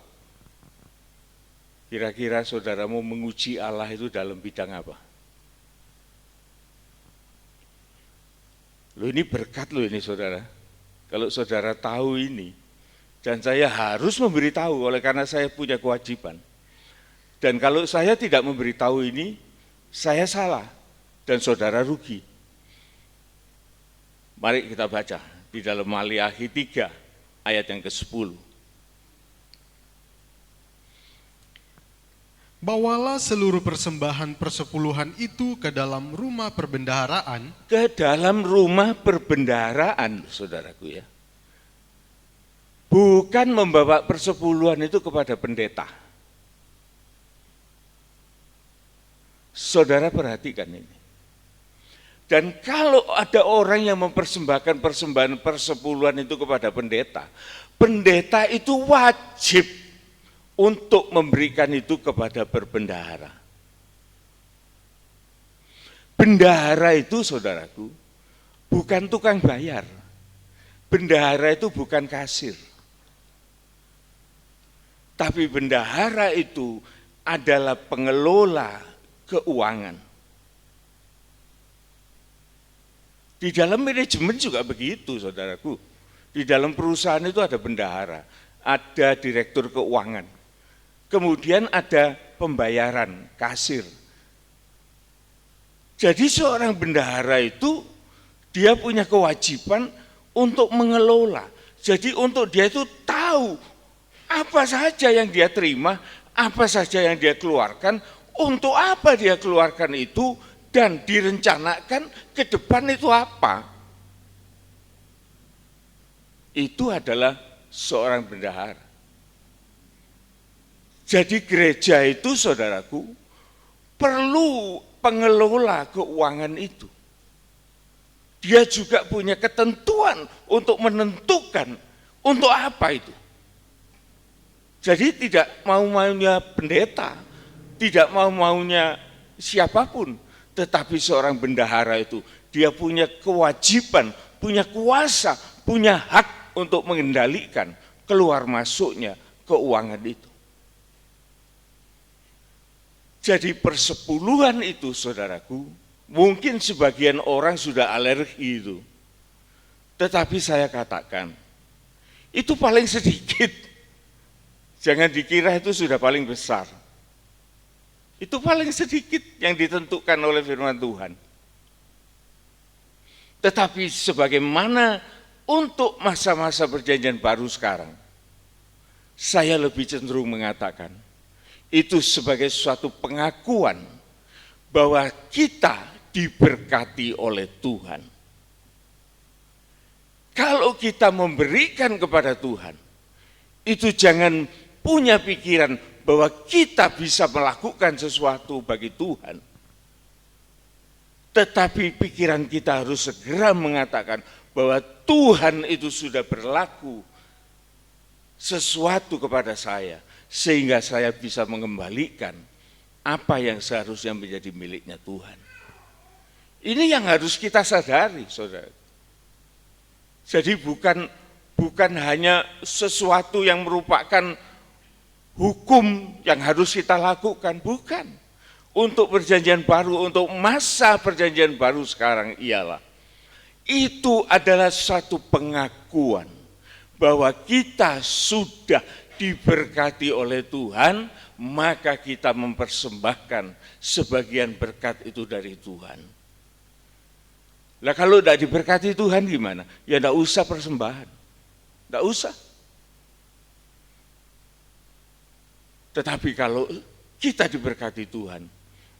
Kira-kira saudara mau menguji Allah itu dalam bidang apa? Loh ini berkat loh ini saudara. Kalau saudara tahu ini, dan saya harus memberitahu oleh karena saya punya kewajiban. Dan kalau saya tidak memberitahu ini, saya salah dan saudara rugi. Mari kita baca di dalam Maliakhi 3 ayat yang ke-10. Bawalah seluruh persembahan persepuluhan itu ke dalam rumah perbendaharaan. Ke dalam rumah perbendaharaan, saudaraku ya. Bukan membawa persepuluhan itu kepada pendeta. Saudara perhatikan ini. Dan kalau ada orang yang mempersembahkan persembahan persepuluhan itu kepada pendeta, pendeta itu wajib untuk memberikan itu kepada berbendahara. Bendahara itu saudaraku, bukan tukang bayar. Bendahara itu bukan kasir. Tapi bendahara itu adalah pengelola keuangan. Di dalam manajemen juga begitu, saudaraku. Di dalam perusahaan itu ada bendahara, ada direktur keuangan. Kemudian ada pembayaran, kasir. Jadi seorang bendahara itu dia punya kewajiban untuk mengelola. Jadi untuk dia itu tahu apa saja yang dia terima, apa saja yang dia keluarkan, untuk apa dia keluarkan itu, dan direncanakan ke depan itu apa? Itu adalah seorang bendahara. Jadi gereja itu, saudaraku, perlu pengelola keuangan itu. Dia juga punya ketentuan untuk menentukan untuk apa itu. Jadi tidak mau-maunya pendeta, tidak mau-maunya siapapun, tetapi seorang bendahara itu, dia punya kewajiban, punya kuasa, punya hak untuk mengendalikan keluar masuknya keuangan itu. Jadi persepuluhan itu, saudaraku, mungkin sebagian orang sudah alergi itu. Tetapi saya katakan, itu paling sedikit. Jangan dikira itu sudah paling besar. Itu paling sedikit yang ditentukan oleh firman Tuhan. Tetapi sebagaimana untuk masa-masa perjanjian baru sekarang, saya lebih cenderung mengatakan, itu sebagai suatu pengakuan bahwa kita diberkati oleh Tuhan. Kalau kita memberikan kepada Tuhan, itu jangan punya pikiran bahwa kita bisa melakukan sesuatu bagi Tuhan. Tetapi pikiran kita harus segera mengatakan bahwa Tuhan itu sudah berlaku sesuatu kepada saya, sehingga saya bisa mengembalikan apa yang seharusnya menjadi miliknya Tuhan. Ini yang harus kita sadari, saudara. Jadi bukan hanya sesuatu yang merupakan hukum yang harus kita lakukan, bukan. Untuk perjanjian baru, untuk masa perjanjian baru sekarang ialah, itu adalah satu pengakuan bahwa kita sudah diberkati oleh Tuhan, maka kita mempersembahkan sebagian berkat itu dari Tuhan. Lah kalau tidak diberkati Tuhan gimana? Ya tidak usah persembahan, tidak usah. Tetapi kalau kita diberkati Tuhan,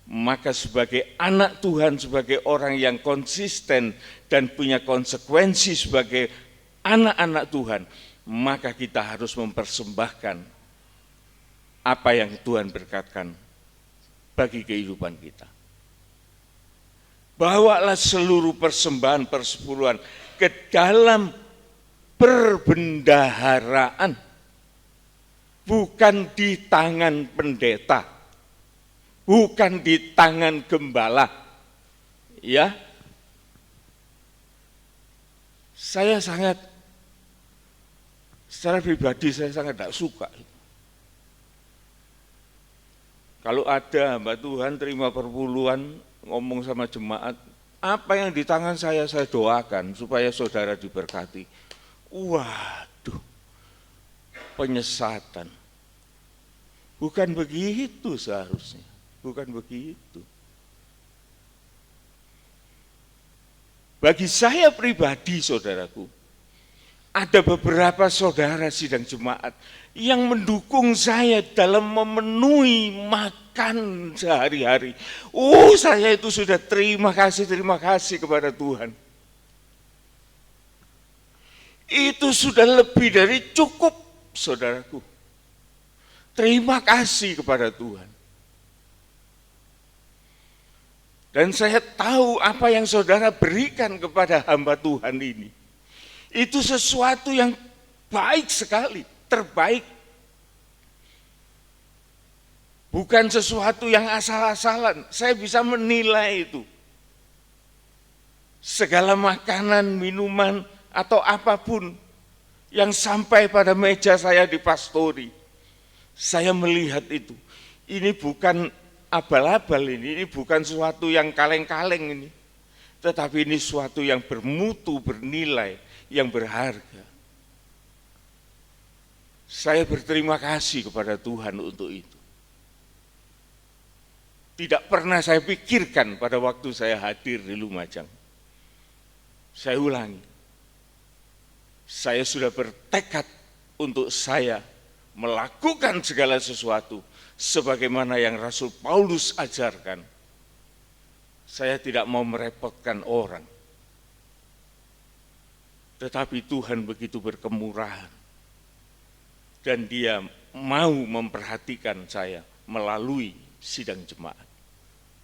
maka sebagai anak Tuhan, sebagai orang yang konsisten dan punya konsekuensi sebagai anak-anak Tuhan, maka kita harus mempersembahkan apa yang Tuhan berkatkan bagi kehidupan kita. Bawalah seluruh persembahan persepuluhan ke dalam perbendaharaan, bukan di tangan pendeta, bukan di tangan gembala. Ya, saya sangat, secara pribadi saya sangat tidak suka. Kalau ada hamba Tuhan terima perpuluhan, ngomong sama jemaat, apa yang di tangan saya doakan supaya saudara diberkati. Waduh, penyesatan. Bukan begitu seharusnya, bukan begitu. Bagi saya pribadi, saudaraku, ada beberapa saudara sidang jemaat yang mendukung saya dalam memenuhi makan sehari-hari. Oh, saya itu sudah terima kasih kepada Tuhan. Itu sudah lebih dari cukup, saudaraku. Terima kasih kepada Tuhan. Dan saya tahu apa yang saudara berikan kepada hamba Tuhan ini. Itu sesuatu yang baik sekali, terbaik. Bukan sesuatu yang asal-asalan. Saya bisa menilai itu. Segala makanan, minuman, atau apapun yang sampai pada meja saya di pastori, saya melihat itu. Ini bukan abal-abal ini bukan sesuatu yang kaleng-kaleng ini. Tetapi ini sesuatu yang bermutu, bernilai, yang berharga. Saya berterima kasih kepada Tuhan untuk itu. Tidak pernah saya pikirkan pada waktu saya hadir di Lumajang. Saya ulangi, saya sudah bertekad untuk saya melakukan segala sesuatu sebagaimana yang Rasul Paulus ajarkan. Saya tidak mau merepotkan orang. Tetapi Tuhan begitu berkemurahan. Dan Dia mau memperhatikan saya melalui sidang jemaat.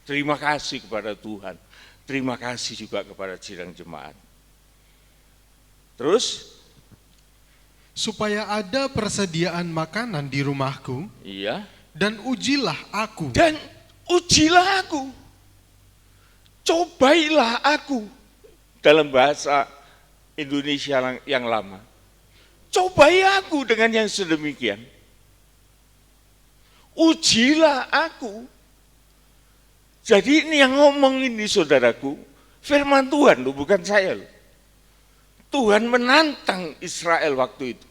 Terima kasih kepada Tuhan. Terima kasih juga kepada sidang jemaat. Terus? Supaya ada persediaan makanan di rumahku, Iya. dan ujilah aku. Dan ujilah aku. Cobailah aku. Dalam bahasa Indonesia yang lama. Cobai aku dengan yang sedemikian. Ujilah aku. Jadi ini yang ngomong ini saudaraku, firman Tuhan loh, bukan saya loh. Tuhan menantang Israel waktu itu.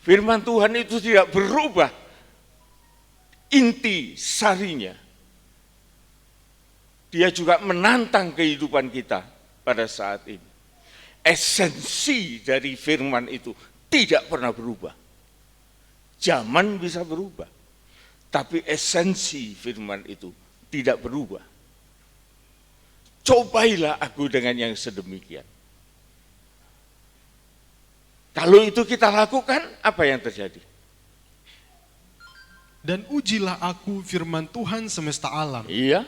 Firman Tuhan itu tidak berubah inti sarinya. Dia juga menantang kehidupan kita pada saat ini. Esensi dari firman itu tidak pernah berubah. Zaman bisa berubah, tapi esensi firman itu tidak berubah. Cobailah aku dengan yang sedemikian. Kalau itu kita lakukan, apa yang terjadi? Dan ujilah aku firman Tuhan semesta alam. Iya.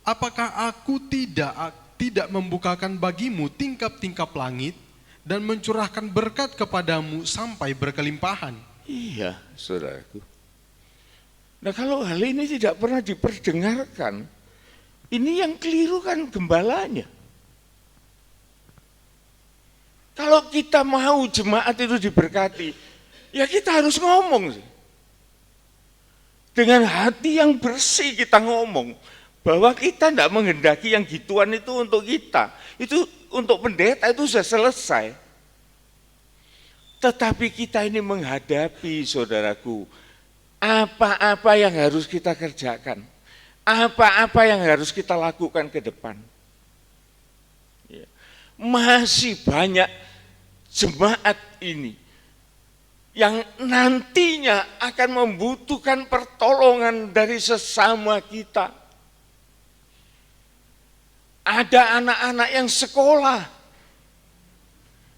Apakah aku tidak membukakan bagimu tingkap-tingkap langit dan mencurahkan berkat kepadamu sampai berkelimpahan? Iya, saudaraku. Nah, kalau hal ini tidak pernah diperdengarkan, ini yang keliru kan gembalanya. Kalau kita mau jemaat itu diberkati, ya kita harus ngomong sih. Dengan hati yang bersih kita ngomong, bahwa kita tidak menghendaki yang gituan itu untuk kita. Itu untuk pendeta itu sudah selesai. Tetapi kita ini menghadapi, saudaraku, apa-apa yang harus kita kerjakan. Apa-apa yang harus kita lakukan ke depan. Masih banyak jemaat ini yang nantinya akan membutuhkan pertolongan dari sesama kita. Ada anak-anak yang sekolah,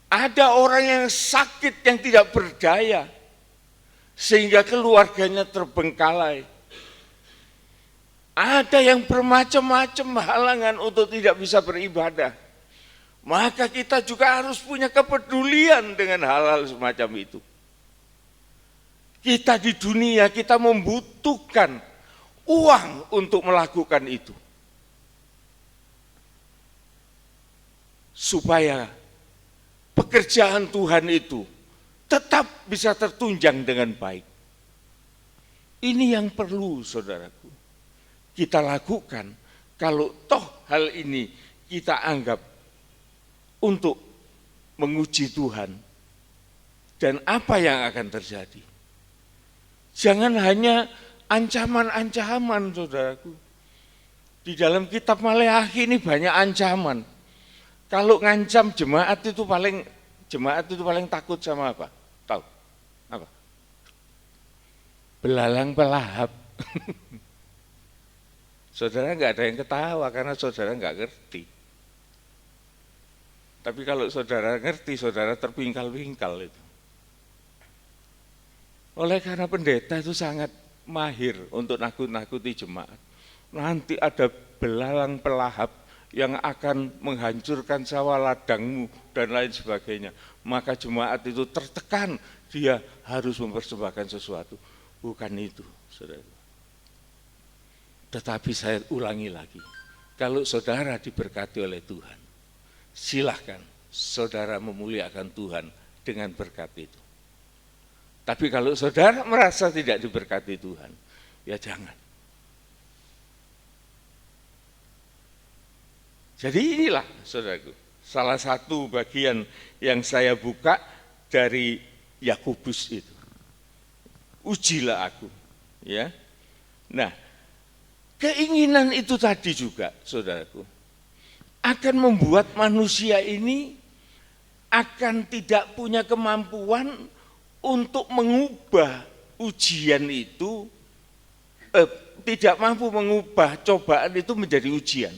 ada orang yang sakit yang tidak berdaya, sehingga keluarganya terbengkalai. Ada yang bermacam-macam halangan untuk tidak bisa beribadah. Maka kita juga harus punya kepedulian dengan hal-hal semacam itu. Kita di dunia, kita membutuhkan uang untuk melakukan itu. Supaya pekerjaan Tuhan itu tetap bisa tertunjang dengan baik. Ini yang perlu, saudaraku, kita lakukan kalau toh hal ini kita anggap untuk menguji Tuhan. Dan apa yang akan terjadi? Jangan hanya ancaman-ancaman, saudaraku. Di dalam kitab Maleakhi ini banyak ancaman. Kalau ngancam jemaat itu paling takut sama apa? Tahu? Apa? Belalang pelahap. Saudara nggak ada yang ketawa karena saudara nggak ngerti. Tapi kalau saudara ngerti, saudara terpingkal-pingkal itu. Oleh karena pendeta itu sangat mahir untuk nakut-nakuti jemaat. Nanti ada belalang pelahap yang akan menghancurkan sawah ladangmu dan lain sebagainya. Maka jemaat itu tertekan, dia harus mempersembahkan sesuatu. Bukan itu, saudara. Tetapi saya ulangi lagi, kalau saudara diberkati oleh Tuhan, silahkan saudara memuliakan Tuhan dengan berkat itu. Tapi kalau saudara merasa tidak diberkati Tuhan, ya jangan. Jadi inilah, saudaraku, salah satu bagian yang saya buka dari Yakobus itu. Ujilah aku, ya. Nah, keinginan itu tadi juga, saudaraku, akan membuat manusia ini akan tidak punya kemampuan untuk mengubah ujian itu, tidak mampu mengubah cobaan itu menjadi ujian.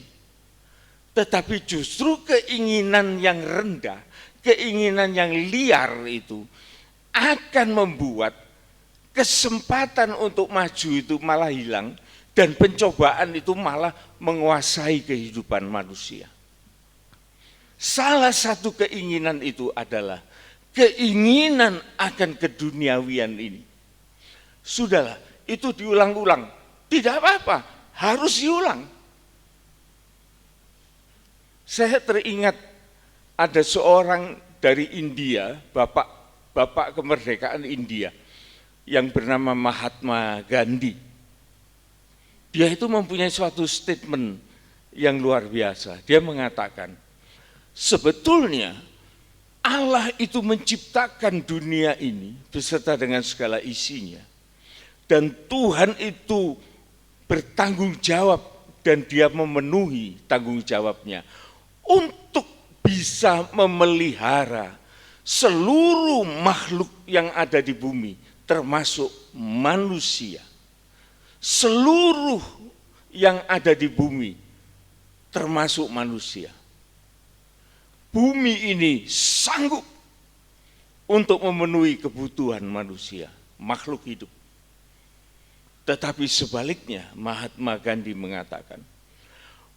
Tetapi justru keinginan yang rendah, keinginan yang liar itu akan membuat kesempatan untuk maju itu malah hilang dan pencobaan itu malah menguasai kehidupan manusia. Salah satu keinginan itu adalah keinginan akan keduniawian ini. Sudahlah, itu diulang-ulang. Tidak apa-apa, harus diulang. Saya teringat ada seorang dari India, bapak kemerdekaan India, yang bernama Mahatma Gandhi. Dia itu mempunyai suatu statement yang luar biasa. Dia mengatakan, sebetulnya Allah itu menciptakan dunia ini beserta dengan segala isinya. Dan Tuhan itu bertanggung jawab dan dia memenuhi tanggung jawabnya untuk bisa memelihara seluruh makhluk yang ada di bumi, termasuk manusia. Seluruh yang ada di bumi, termasuk manusia. Bumi ini sanggup untuk memenuhi kebutuhan manusia, makhluk hidup. Tetapi sebaliknya, Mahatma Gandhi mengatakan,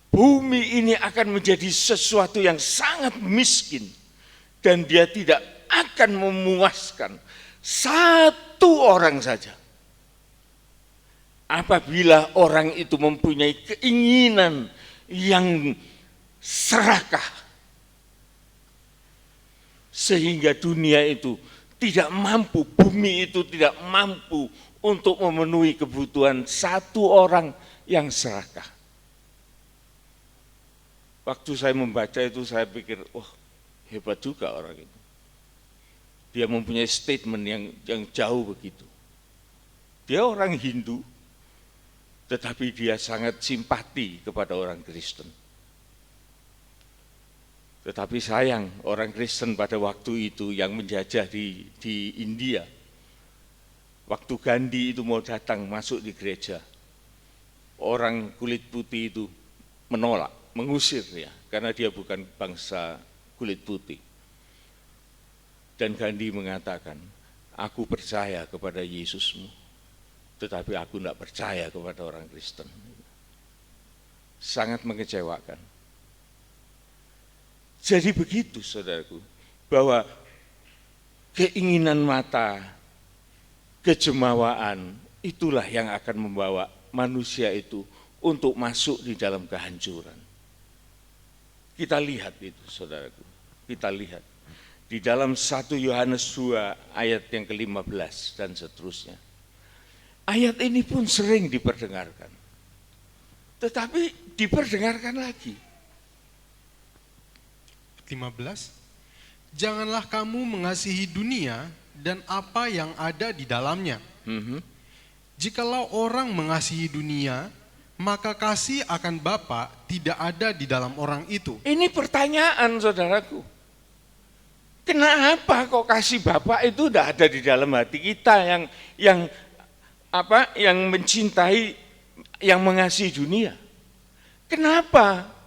bumi ini akan menjadi sesuatu yang sangat miskin dan dia tidak akan memuaskan satu orang saja. Apabila orang itu mempunyai keinginan yang serakah, sehingga dunia itu tidak mampu, bumi itu tidak mampu untuk memenuhi kebutuhan satu orang yang serakah. Waktu saya membaca itu saya pikir, wah hebat juga orang itu. Dia mempunyai statement yang jauh begitu. Dia orang Hindu, tetapi dia sangat simpati kepada orang Kristen. Tetapi sayang, orang Kristen pada waktu itu yang menjajah di India, waktu Gandhi itu mau datang masuk di gereja, orang kulit putih itu menolak, mengusir ya, karena dia bukan bangsa kulit putih. Dan Gandhi mengatakan, aku percaya kepada Yesusmu, tetapi aku tidak percaya kepada orang Kristen. Sangat mengecewakan. Jadi begitu saudaraku, bahwa keinginan mata, kejemawaan, itulah yang akan membawa manusia itu untuk masuk di dalam kehancuran. Kita lihat itu saudaraku, kita lihat. Di dalam 1 Yohanes 2 ayat yang ke-15 dan seterusnya. Ayat ini pun sering diperdengarkan. Tetapi diperdengarkan lagi. 15. Janganlah kamu mengasihi dunia dan apa yang ada di dalamnya. Jikalau orang mengasihi dunia, maka kasih akan Bapa tidak ada di dalam orang itu. Ini pertanyaan saudaraku. Kenapa kok kasih Bapa itu tidak ada di dalam hati kita yang mencintai, yang mengasihi dunia? Kenapa?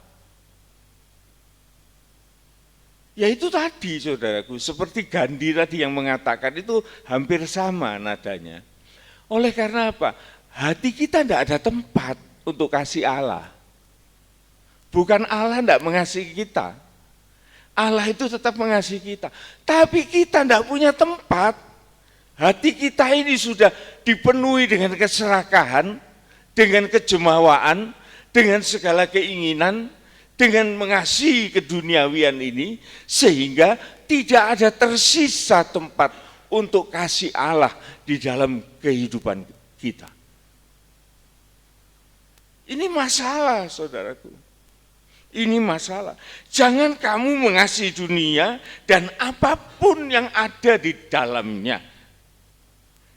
Ya itu tadi saudaraku, seperti Gandhi tadi yang mengatakan itu hampir sama nadanya. Oleh karena apa? Hati kita tidak ada tempat untuk kasih Allah. Bukan Allah tidak mengasihi kita. Allah itu tetap mengasihi kita. Tapi kita tidak punya tempat. Hati kita ini sudah dipenuhi dengan keserakahan, dengan kejemawaan, dengan segala keinginan, dengan mengasihi keduniawian ini, sehingga tidak ada tersisa tempat untuk kasih Allah di dalam kehidupan kita. Ini masalah saudaraku. Ini masalah. Jangan kamu mengasihi dunia dan apapun yang ada di dalamnya.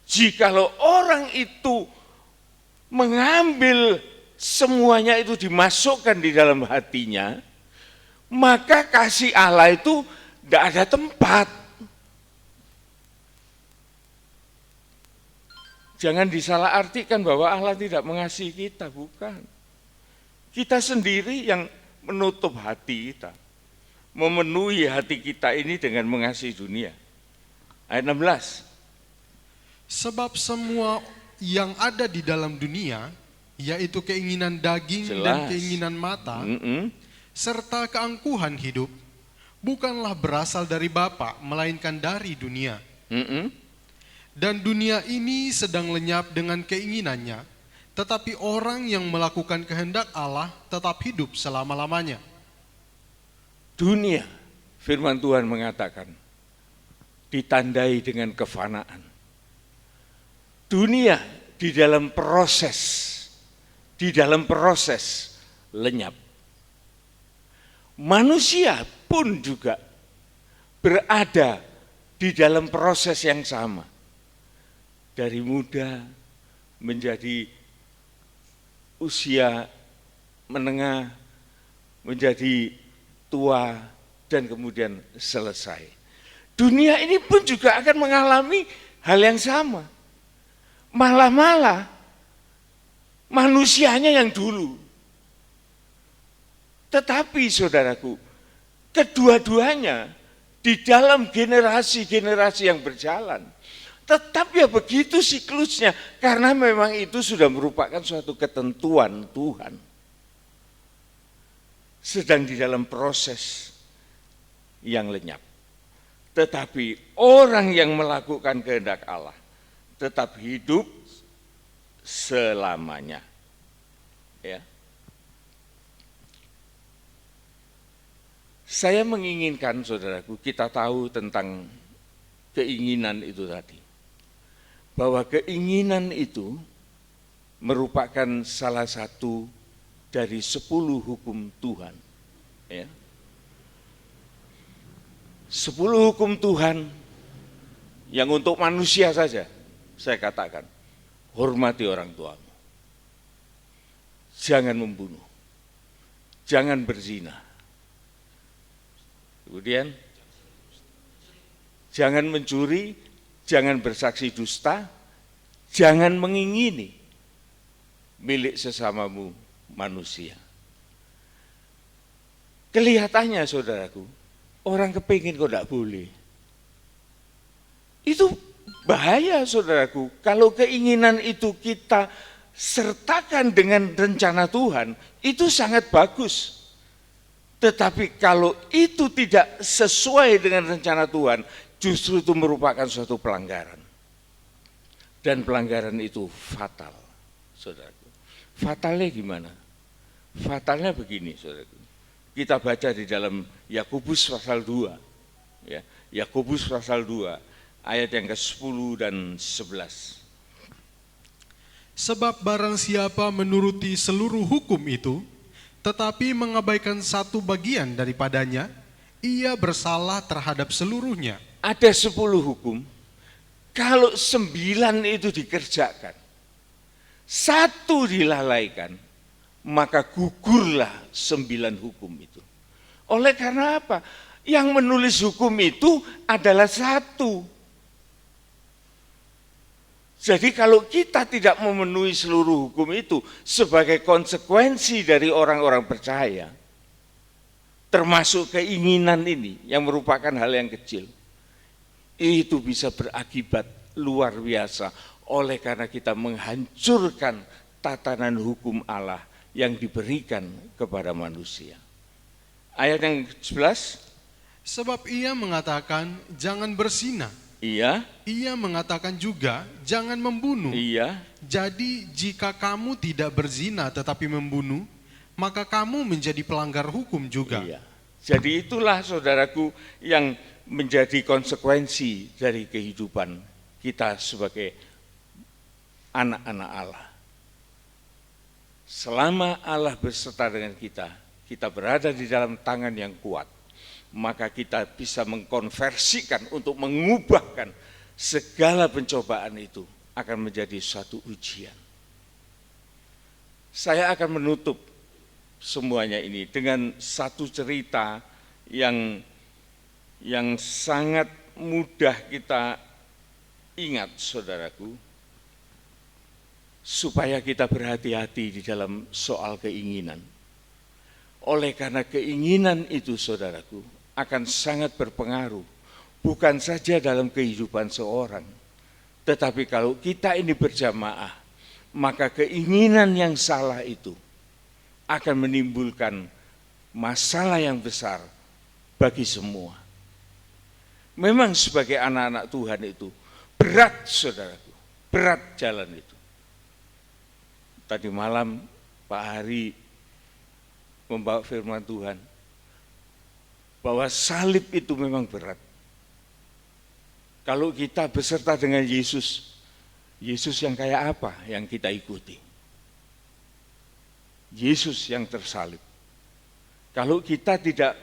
Jikalau orang itu mengambil semuanya itu dimasukkan di dalam hatinya, maka kasih Allah itu tidak ada tempat. Jangan disalahartikan bahwa Allah tidak mengasihi kita, bukan. Kita sendiri yang menutup hati kita, memenuhi hati kita ini dengan mengasihi dunia. Ayat 16. Sebab semua yang ada di dalam dunia, yaitu keinginan daging dan Jelas. keinginan mata, serta keangkuhan hidup, bukanlah berasal dari Bapa, melainkan dari dunia. Dan dunia ini sedang lenyap dengan keinginannya, tetapi orang yang melakukan kehendak Allah tetap hidup selama-lamanya. Dunia, firman Tuhan mengatakan, ditandai dengan kefanaan. Dunia di dalam proses lenyap. Manusia pun juga berada di dalam proses yang sama. Dari muda menjadi usia menengah, menjadi tua, dan kemudian selesai. Dunia ini pun juga akan mengalami hal yang sama. Malah manusianya yang dulu. Tetapi saudaraku, kedua-duanya di dalam generasi-generasi yang berjalan, tetap ya begitu siklusnya, karena memang itu sudah merupakan suatu ketentuan Tuhan. Sedang di dalam proses yang lenyap. Tetapi orang yang melakukan kehendak Allah tetap hidup selamanya. Ya. Saya menginginkan saudaraku kita tahu tentang keinginan itu tadi. Bahwa keinginan itu merupakan salah satu dari 10 hukum Tuhan. Ya. 10 hukum Tuhan yang untuk manusia saja. Saya katakan, hormati orang tuamu, jangan membunuh, jangan berzina, kemudian jangan mencuri, jangan bersaksi dusta, jangan mengingini milik sesamamu manusia. Kelihatannya saudaraku, orang kepingin kok tidak boleh. Itu bahaya saudaraku, kalau keinginan itu kita sertakan dengan rencana Tuhan, itu sangat bagus. Tetapi kalau itu tidak sesuai dengan rencana Tuhan, justru itu merupakan suatu pelanggaran. Dan pelanggaran itu fatal, saudaraku. Fatalnya gimana? Fatalnya begini, saudaraku. Kita baca di dalam Yakobus pasal 2. Ya, Yakobus pasal 2. Ayat yang ke-10 dan 11. Sebab barang siapa menuruti seluruh hukum itu, tetapi mengabaikan satu bagian daripadanya, ia bersalah terhadap seluruhnya. Ada 10 hukum, kalau 9 itu dikerjakan, 1 dilalaikan, maka gugurlah 9 hukum itu. Oleh karena apa? Yang menulis hukum itu adalah 1. Jadi kalau kita tidak memenuhi seluruh hukum itu sebagai konsekuensi dari orang-orang percaya, termasuk keinginan ini yang merupakan hal yang kecil, itu bisa berakibat luar biasa oleh karena kita menghancurkan tatanan hukum Allah yang diberikan kepada manusia. Ayat yang 11. Sebab ia mengatakan jangan berzina. Iya. Ia mengatakan juga jangan membunuh. Iya. Jadi jika kamu tidak berzina tetapi membunuh, maka kamu menjadi pelanggar hukum juga. Iya. Jadi itulah saudaraku yang menjadi konsekuensi dari kehidupan kita sebagai anak-anak Allah. Selama Allah beserta dengan kita, kita berada di dalam tangan yang kuat, maka kita bisa mengkonversikan untuk mengubahkan segala pencobaan itu akan menjadi suatu ujian. Saya akan menutup semuanya ini dengan satu cerita yang sangat mudah kita ingat, saudaraku. supaya kita berhati-hati di dalam soal keinginan. Oleh karena keinginan itu, saudaraku, akan sangat berpengaruh, bukan saja dalam kehidupan seorang, tetapi kalau kita ini berjamaah, maka keinginan yang salah itu akan menimbulkan masalah yang besar bagi semua. Memang sebagai anak-anak Tuhan itu berat, saudaraku, berat jalan itu. Tadi malam Pak Hari membawa firman Tuhan bahwa salib itu memang berat. Kalau kita beserta dengan Yesus, Yesus yang kayak apa yang kita ikuti? Yesus yang tersalib. Kalau kita tidak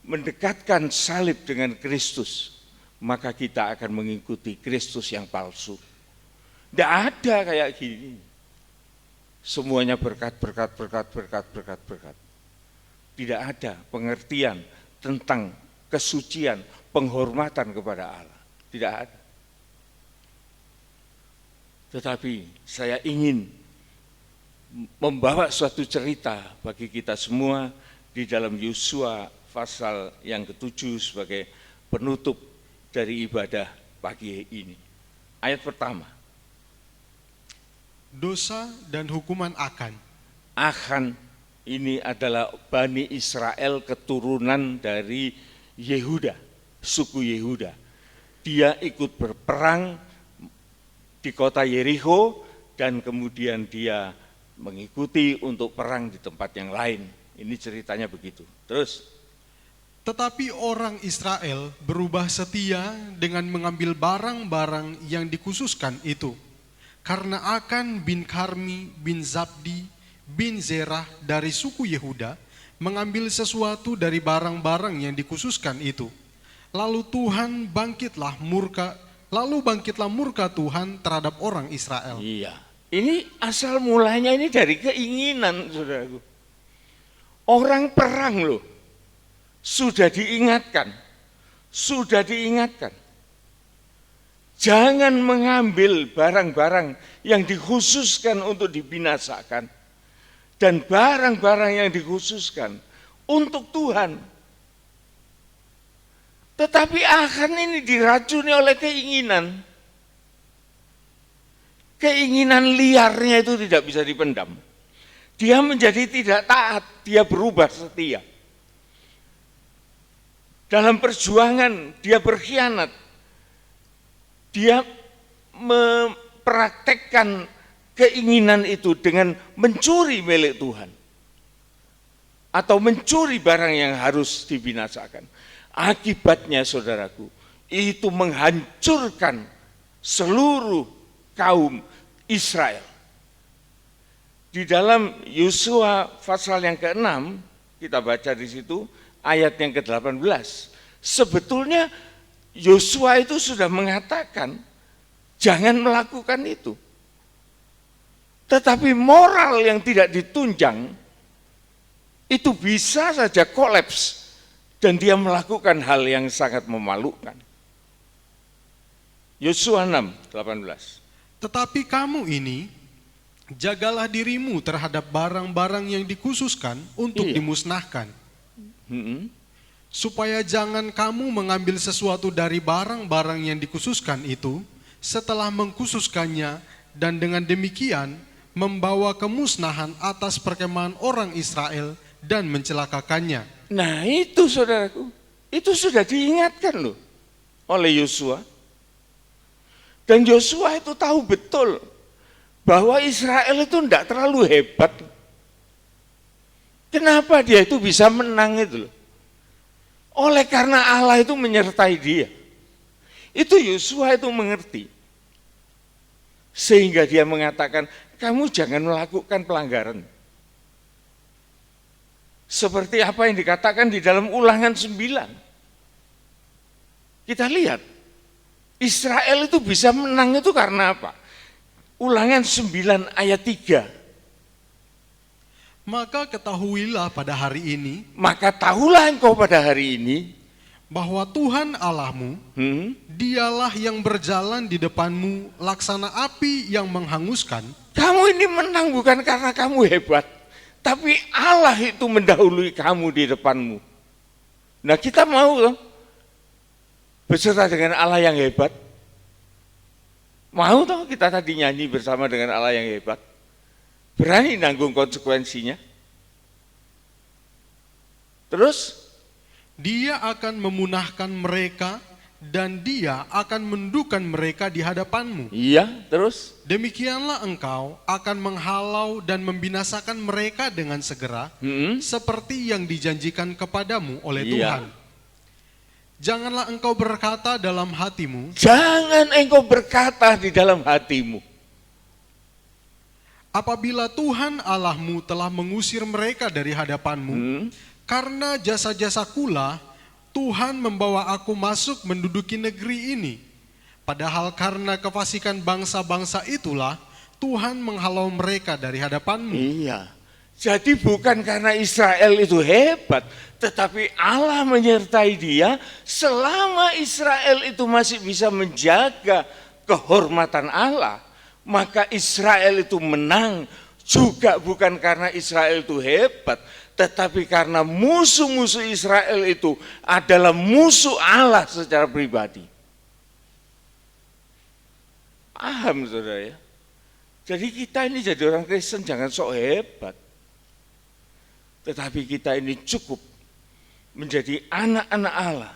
mendekatkan salib dengan Kristus, maka kita akan mengikuti Kristus yang palsu. Tidak ada kayak gini. Semuanya berkat. Tidak ada pengertian tentang kesucian, penghormatan kepada Allah. Tidak ada. Tetapi saya ingin membawa suatu cerita bagi kita semua di dalam Yosua pasal yang ke-7 sebagai penutup dari ibadah pagi ini. Ayat pertama. Dosa dan hukuman Akan. Akan ini adalah Bani Israel keturunan dari Yehuda, suku Yehuda. Dia ikut berperang di kota Yeriko dan kemudian dia mengikuti untuk perang di tempat yang lain. Ini ceritanya begitu. Terus. Tetapi orang Israel berubah setia dengan mengambil barang-barang yang dikhususkan itu. Karena Akan bin Karmi bin Zabdi bin Zerah dari suku Yehuda mengambil sesuatu dari barang-barang yang dikhususkan itu. Lalu bangkitlah murka Tuhan terhadap orang Israel. Iya, ini asal mulanya ini dari keinginan, saudaraku. Orang perang loh, sudah diingatkan. Jangan mengambil barang-barang yang dikhususkan untuk dibinasakan. Dan barang-barang yang dikhususkan untuk Tuhan. Tetapi Akan ini diracuni oleh keinginan. Keinginan liarnya itu tidak bisa dipendam. Dia menjadi tidak taat, dia berubah setia. Dalam perjuangan dia berkhianat. Dia mempraktekkan keinginan itu dengan mencuri milik Tuhan. Atau mencuri barang yang harus dibinasakan. Akibatnya, saudaraku, itu menghancurkan seluruh kaum Israel. Di dalam Yosua pasal yang ke-6, kita baca di situ ayat yang ke-18. Sebetulnya Yosua itu sudah mengatakan jangan melakukan itu. Tetapi moral yang tidak ditunjang itu bisa saja kolaps. Dan dia melakukan hal yang sangat memalukan. Yosua 6:18. Tetapi kamu ini, jagalah dirimu terhadap barang-barang yang dikhususkan untuk dimusnahkan. Supaya jangan kamu mengambil sesuatu dari barang-barang yang dikhususkan itu, setelah mengkhususkannya, dan dengan demikian membawa kemusnahan atas perkemahan orang Israel dan mencelakakannya. Nah itu, saudaraku, itu sudah diingatkan loh oleh Yosua. Dan Yosua itu tahu betul bahwa Israel itu tidak terlalu hebat. Kenapa dia itu bisa menang itu loh? Oleh karena Allah itu menyertai dia. Itu Yosua itu mengerti. Sehingga dia mengatakan, kamu jangan melakukan pelanggaran. Seperti apa yang dikatakan di dalam Ulangan 9. Kita lihat, Israel itu bisa menang itu karena apa? Ulangan 9 ayat 3. Maka ketahuilah pada hari ini, maka tahulah engkau pada hari ini, bahwa Tuhan Allahmu, dialah yang berjalan di depanmu laksana api yang menghanguskan, Kamu ini menang bukan karena kamu hebat, tapi Allah itu mendahului kamu di depanmu. Nah, kita mau loh berserta dengan Allah yang hebat. Mau toh kita tadi nyanyi bersama dengan Allah yang hebat? Berani nanggung konsekuensinya? Terus Dia akan memunahkan mereka dan dia akan mendukan mereka di hadapanmu. iya, terus Demikianlah engkau akan menghalau dan membinasakan mereka dengan segera, seperti yang dijanjikan kepadamu oleh Iya. Tuhan. Janganlah engkau berkata dalam hatimu, jangan engkau berkata di dalam hatimu. apabila Tuhan Allahmu telah mengusir mereka dari hadapanmu, karena jasa-jasakulah Tuhan membawa aku masuk menduduki negeri ini. Padahal karena kefasikan bangsa-bangsa itulah Tuhan menghalau mereka dari hadapanmu. Iya. Jadi bukan karena Israel itu hebat, tetapi Allah menyertai dia selama Israel itu masih bisa menjaga kehormatan Allah. Maka Israel itu menang juga bukan karena Israel itu hebat, tetapi karena musuh-musuh Israel itu adalah musuh Allah secara pribadi. Paham saudara ya? Jadi kita ini jadi orang Kristen jangan sok hebat. Tetapi kita ini cukup menjadi anak-anak Allah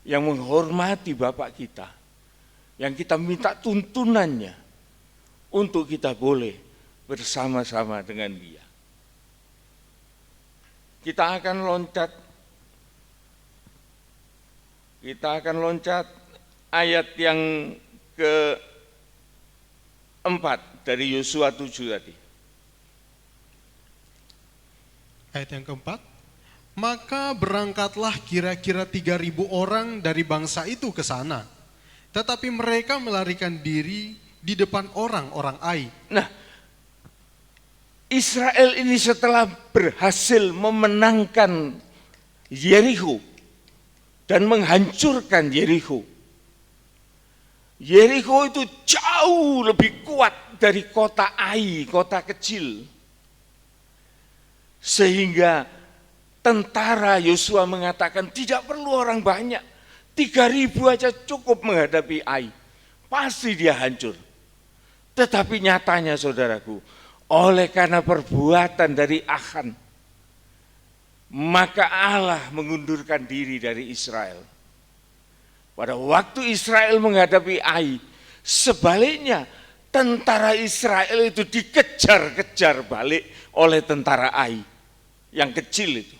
yang menghormati Bapak kita. Yang kita minta tuntunannya untuk kita boleh bersama-sama dengan dia. Kita akan loncat ayat yang keempat dari Yosua 7 tadi. Ayat yang keempat, maka berangkatlah kira-kira 3.000 orang dari bangsa itu ke sana. Tetapi mereka melarikan diri di depan orang-orang Ai. Nah, Israel ini setelah berhasil memenangkan Yerikho dan menghancurkan Yerikho. Yerikho itu jauh lebih kuat dari kota Ai, kota kecil. Sehingga tentara Yosua mengatakan tidak perlu orang banyak. 3.000 aja cukup menghadapi Ai. Pasti dia hancur. Tetapi nyatanya saudaraku, oleh karena perbuatan dari Achan, maka Allah mengundurkan diri dari Israel. Pada waktu Israel menghadapi Ai, sebaliknya tentara Israel itu dikejar-kejar balik oleh tentara Ai yang kecil itu.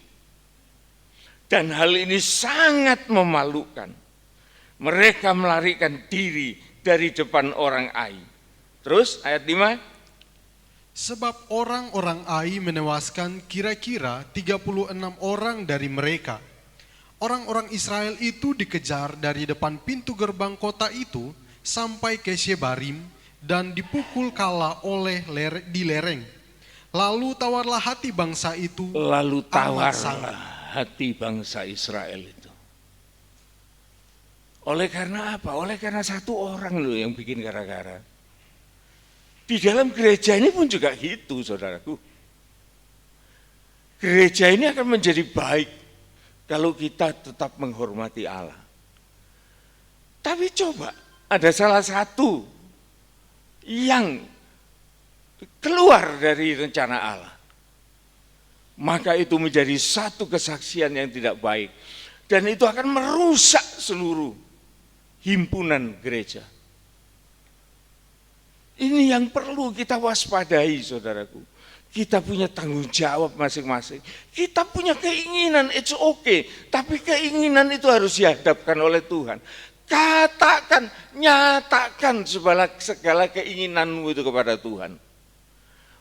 Dan hal ini sangat memalukan. Mereka melarikan diri dari depan orang Ai. Terus ayat 5. Sebab orang-orang Ai menewaskan kira-kira 36 orang dari mereka. Orang-orang Israel itu dikejar dari depan pintu gerbang kota itu sampai ke Shebarim dan dipukul kalah di lereng. Lalu tawarlah hati bangsa itu. Lalu amat sangat. tawarlah hati bangsa Israel itu. Oleh karena apa? Oleh karena satu orang loh yang bikin gara-gara. Di dalam gereja ini pun juga gitu, saudaraku. Gereja ini akan menjadi baik kalau kita tetap menghormati Allah. Tapi coba, ada salah satu yang keluar dari rencana Allah. Maka itu menjadi satu kesaksian yang tidak baik. Dan itu akan merusak seluruh himpunan gereja. Ini yang perlu kita waspadai, saudaraku. Kita punya tanggung jawab masing-masing. Kita punya keinginan, it's okay. Tapi keinginan itu harus dihadapkan oleh Tuhan. Katakan, nyatakan segala keinginanmu itu kepada Tuhan.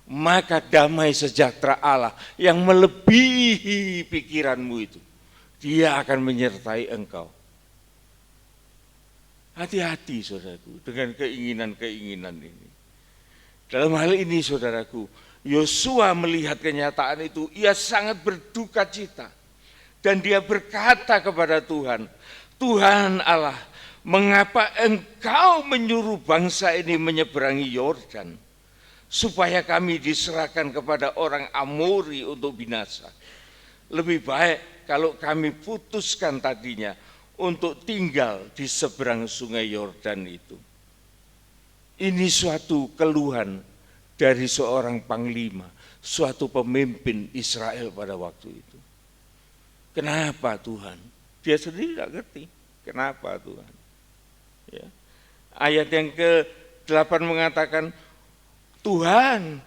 Maka damai sejahtera Allah yang melebihi pikiranmu itu, Dia akan menyertai engkau. Hati-hati saudaraku dengan keinginan-keinginan ini. Dalam hal ini saudaraku, Yosua melihat kenyataan itu, ia sangat berduka cita. Dan dia berkata kepada Tuhan, Tuhan Allah, mengapa engkau menyuruh bangsa ini menyeberangi Yordan? supaya kami diserahkan kepada orang Amori untuk binasa. Lebih baik kalau kami putuskan tadinya untuk tinggal di seberang sungai Yordan itu. Ini suatu keluhan dari seorang panglima, suatu pemimpin Israel pada waktu itu. Kenapa Tuhan? Dia sendiri tidak ngerti. Kenapa Tuhan? Ya. Ayat yang ke-8 mengatakan, Tuhan,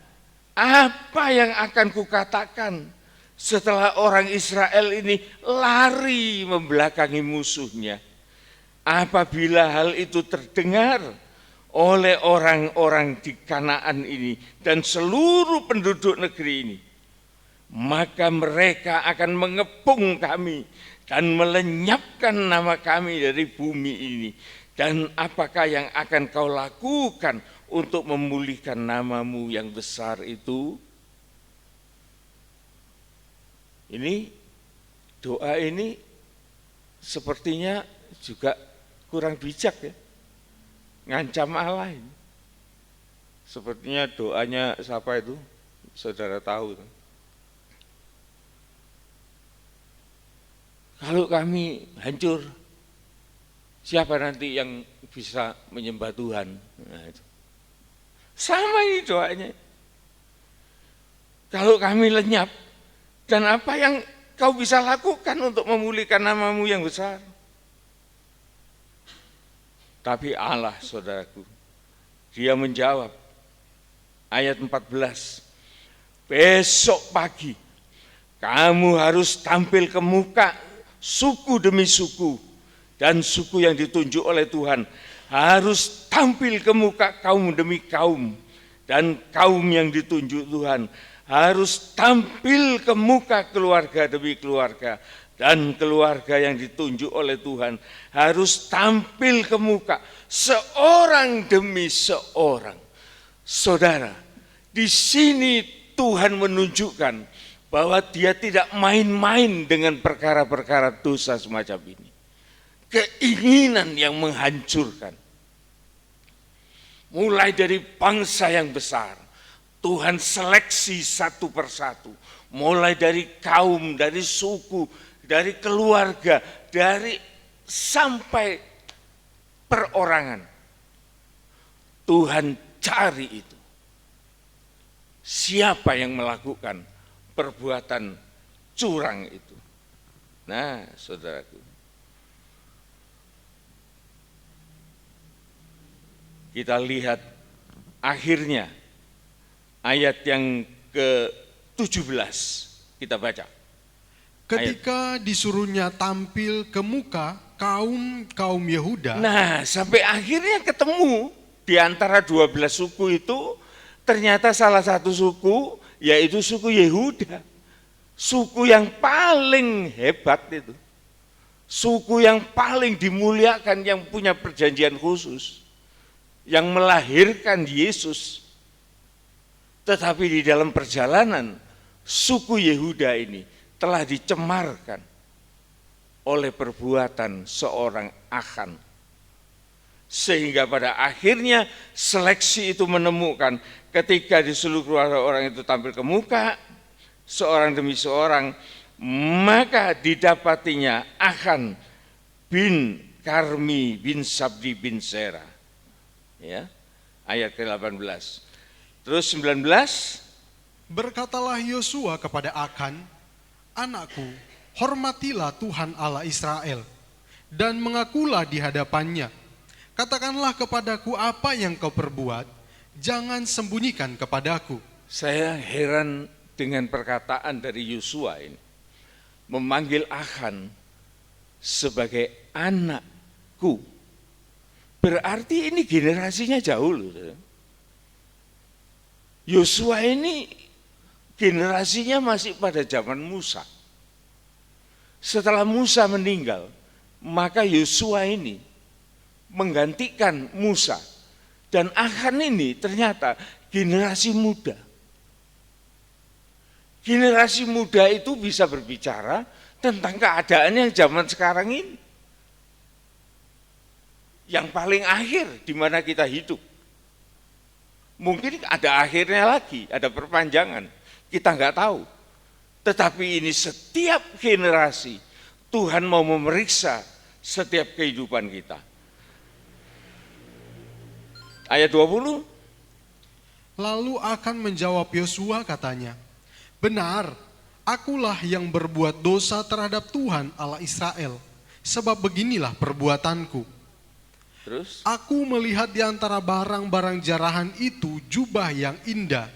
apa yang akan kukatakan setelah orang Israel ini lari membelakangi musuhnya? Apabila hal itu terdengar oleh orang-orang di Kanaan ini dan seluruh penduduk negeri ini, maka mereka akan mengepung kami dan melenyapkan nama kami dari bumi ini. Dan apakah yang akan kau lakukan untuk memulihkan namamu yang besar itu? Ini doa ini sepertinya juga kurang bijak ya, ngancam Allah ini. Sepertinya doanya siapa itu? Saudara tahu. Kalau kami hancur, siapa nanti yang bisa menyembah Tuhan? Nah, itu. Sama ini doanya. Kalau kami lenyap, dan apa yang kau bisa lakukan untuk memulihkan namamu yang besar? Tapi Allah, saudaraku, dia menjawab, ayat 14, besok pagi kamu harus tampil ke muka suku demi suku, dan suku yang ditunjuk oleh Tuhan harus tampil ke muka kaum demi kaum, dan kaum yang ditunjuk Tuhan harus tampil ke muka keluarga demi keluarga, dan keluarga yang ditunjuk oleh Tuhan harus tampil ke muka seorang demi seorang. Saudara, di sini Tuhan menunjukkan bahwa dia tidak main-main dengan perkara-perkara dosa semacam ini. Keinginan yang menghancurkan. Mulai dari bangsa yang besar, Tuhan seleksi satu persatu. Mulai dari kaum, dari suku, dari keluarga, dari sampai perorangan. Tuhan cari itu. Siapa yang melakukan perbuatan curang itu? Nah, saudaraku, kita lihat akhirnya ayat yang ke-17 kita baca. Ketika disuruhnya tampil ke muka kaum Yehuda. Nah, sampai akhirnya ketemu di antara 12 suku itu, ternyata salah satu suku yaitu suku Yehuda. Suku yang paling hebat itu. Suku yang paling dimuliakan, yang punya perjanjian khusus. Yang melahirkan Yesus. Tetapi di dalam perjalanan, suku Yehuda ini telah dicemarkan oleh perbuatan seorang Achan. Sehingga pada akhirnya seleksi itu menemukan ketika di seluruh orang itu tampil ke muka, seorang demi seorang, maka didapatinya Achan bin Karmi bin Sabdi bin Sera. Ya, ayat ke-18. Terus 19. Berkatalah Yosua kepada Achan, anakku, hormatilah Tuhan Allah Israel, dan mengakulah di hadapannya. Katakanlah kepadaku apa yang kau perbuat, jangan sembunyikan kepadaku. Saya heran dengan perkataan dari Yosua ini. Memanggil Achan sebagai anakku. Berarti ini generasinya jauh loh. Yosua ini generasinya masih pada zaman Musa. Setelah Musa meninggal, maka Yosua ini menggantikan Musa. Dan Achan ini ternyata generasi muda. Generasi muda itu bisa berbicara tentang keadaan yang zaman sekarang ini. Yang paling akhir di mana kita hidup. Mungkin ada akhirnya lagi, ada perpanjangan. Kita nggak tahu. Tetapi ini setiap generasi Tuhan mau memeriksa setiap kehidupan kita. Ayat 20. Lalu akan menjawab Yosua katanya, benar, akulah yang berbuat dosa terhadap Tuhan Allah Israel, sebab beginilah perbuatanku. Terus? Aku melihat di antara barang-barang jarahan itu jubah yang indah,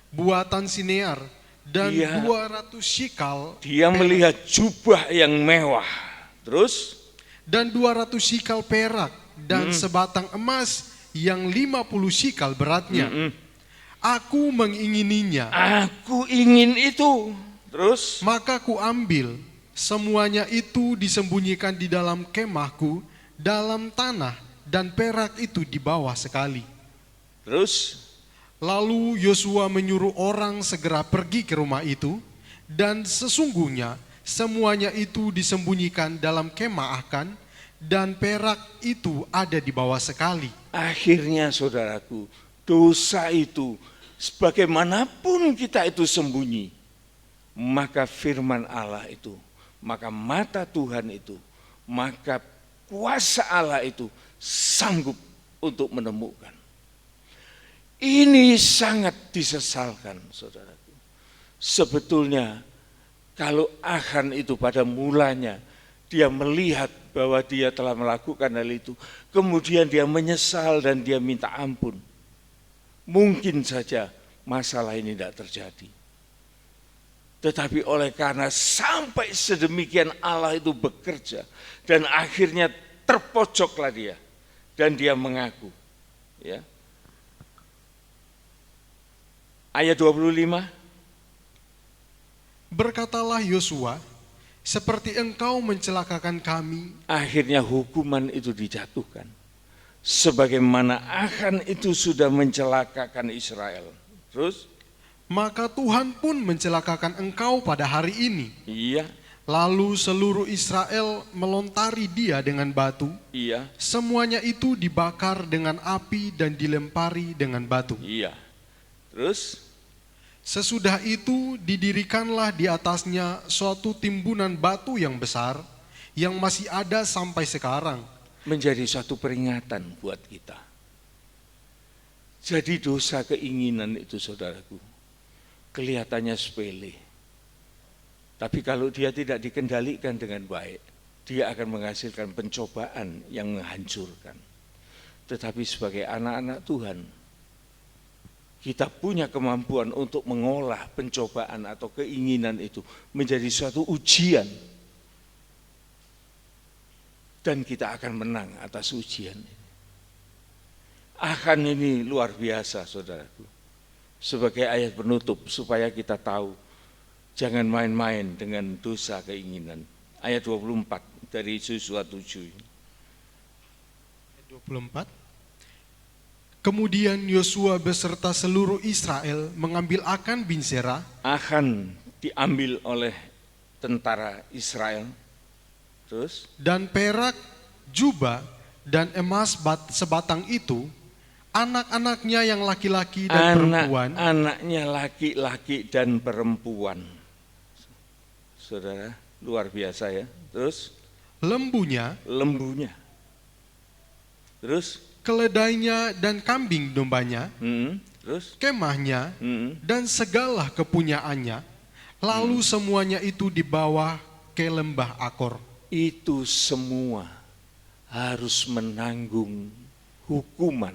buatan Sinear, dan 200 shikal. Dia melihat jubah yang mewah. Terus? Dan 200 shikal perak, dan sebatang emas yang 50 shikal beratnya. Aku mengingininya. Aku ingin itu. Terus? Maka ku ambil, semuanya itu disembunyikan di dalam kemahku, dalam tanah, dan perak itu di bawah sekali. Terus? Lalu Yosua menyuruh orang segera pergi ke rumah itu, dan sesungguhnya semuanya itu disembunyikan dalam kemah Akan, dan perak itu ada di bawah sekali. Akhirnya saudaraku, dosa itu sebagaimanapun kita itu sembunyi, maka firman Allah itu, maka mata Tuhan itu, maka kuasa Allah itu sanggup untuk menemukan. Ini sangat disesalkan, saudaraku. Sebetulnya kalau Akan itu pada mulanya dia melihat bahwa dia telah melakukan hal itu, kemudian dia menyesal dan dia minta ampun, mungkin saja masalah ini tidak terjadi. Tetapi oleh karena sampai sedemikian Allah itu bekerja, dan akhirnya terpojoklah dia, dan dia mengaku. Ya. Ayat 25. Berkatalah Yosua, seperti engkau mencelakakan kami. Akhirnya hukuman itu dijatuhkan. Sebagaimana Akan itu sudah mencelakakan Israel. Terus? Maka Tuhan pun mencelakakan engkau pada hari ini. Iya. Lalu seluruh Israel melontari dia dengan batu. Iya. Semuanya itu dibakar dengan api dan dilempari dengan batu. Iya. Terus? Sesudah itu didirikanlah di atasnya suatu timbunan batu yang besar, yang masih ada sampai sekarang. Menjadi suatu peringatan buat kita. Jadi dosa keinginan itu, saudaraku, kelihatannya sepele. Tapi kalau dia tidak dikendalikan dengan baik, dia akan menghasilkan pencobaan yang menghancurkan. Tetapi sebagai anak-anak Tuhan, kita punya kemampuan untuk mengolah pencobaan atau keinginan itu menjadi suatu ujian. Dan kita akan menang atas ujian ini. Akan ini luar biasa, saudaraku. Sebagai ayat penutup supaya kita tahu, jangan main-main dengan dosa keinginan. Ayat 24 dari Yosua 7. 24. Kemudian Yosua beserta seluruh Israel mengambil Akan bin Zerah. Akan diambil oleh tentara Israel. Terus? Dan perak, jubah, dan emas sebatang itu, anak-anaknya yang laki-laki dan perempuan. Anaknya laki-laki dan perempuan. Saudara, luar biasa ya. Terus? Lembunya. Terus? Keledainya dan kambing dombanya. Terus? Kemahnya dan segala kepunyaannya. Lalu semuanya itu dibawa ke lembah Akor. Itu semua harus menanggung hukuman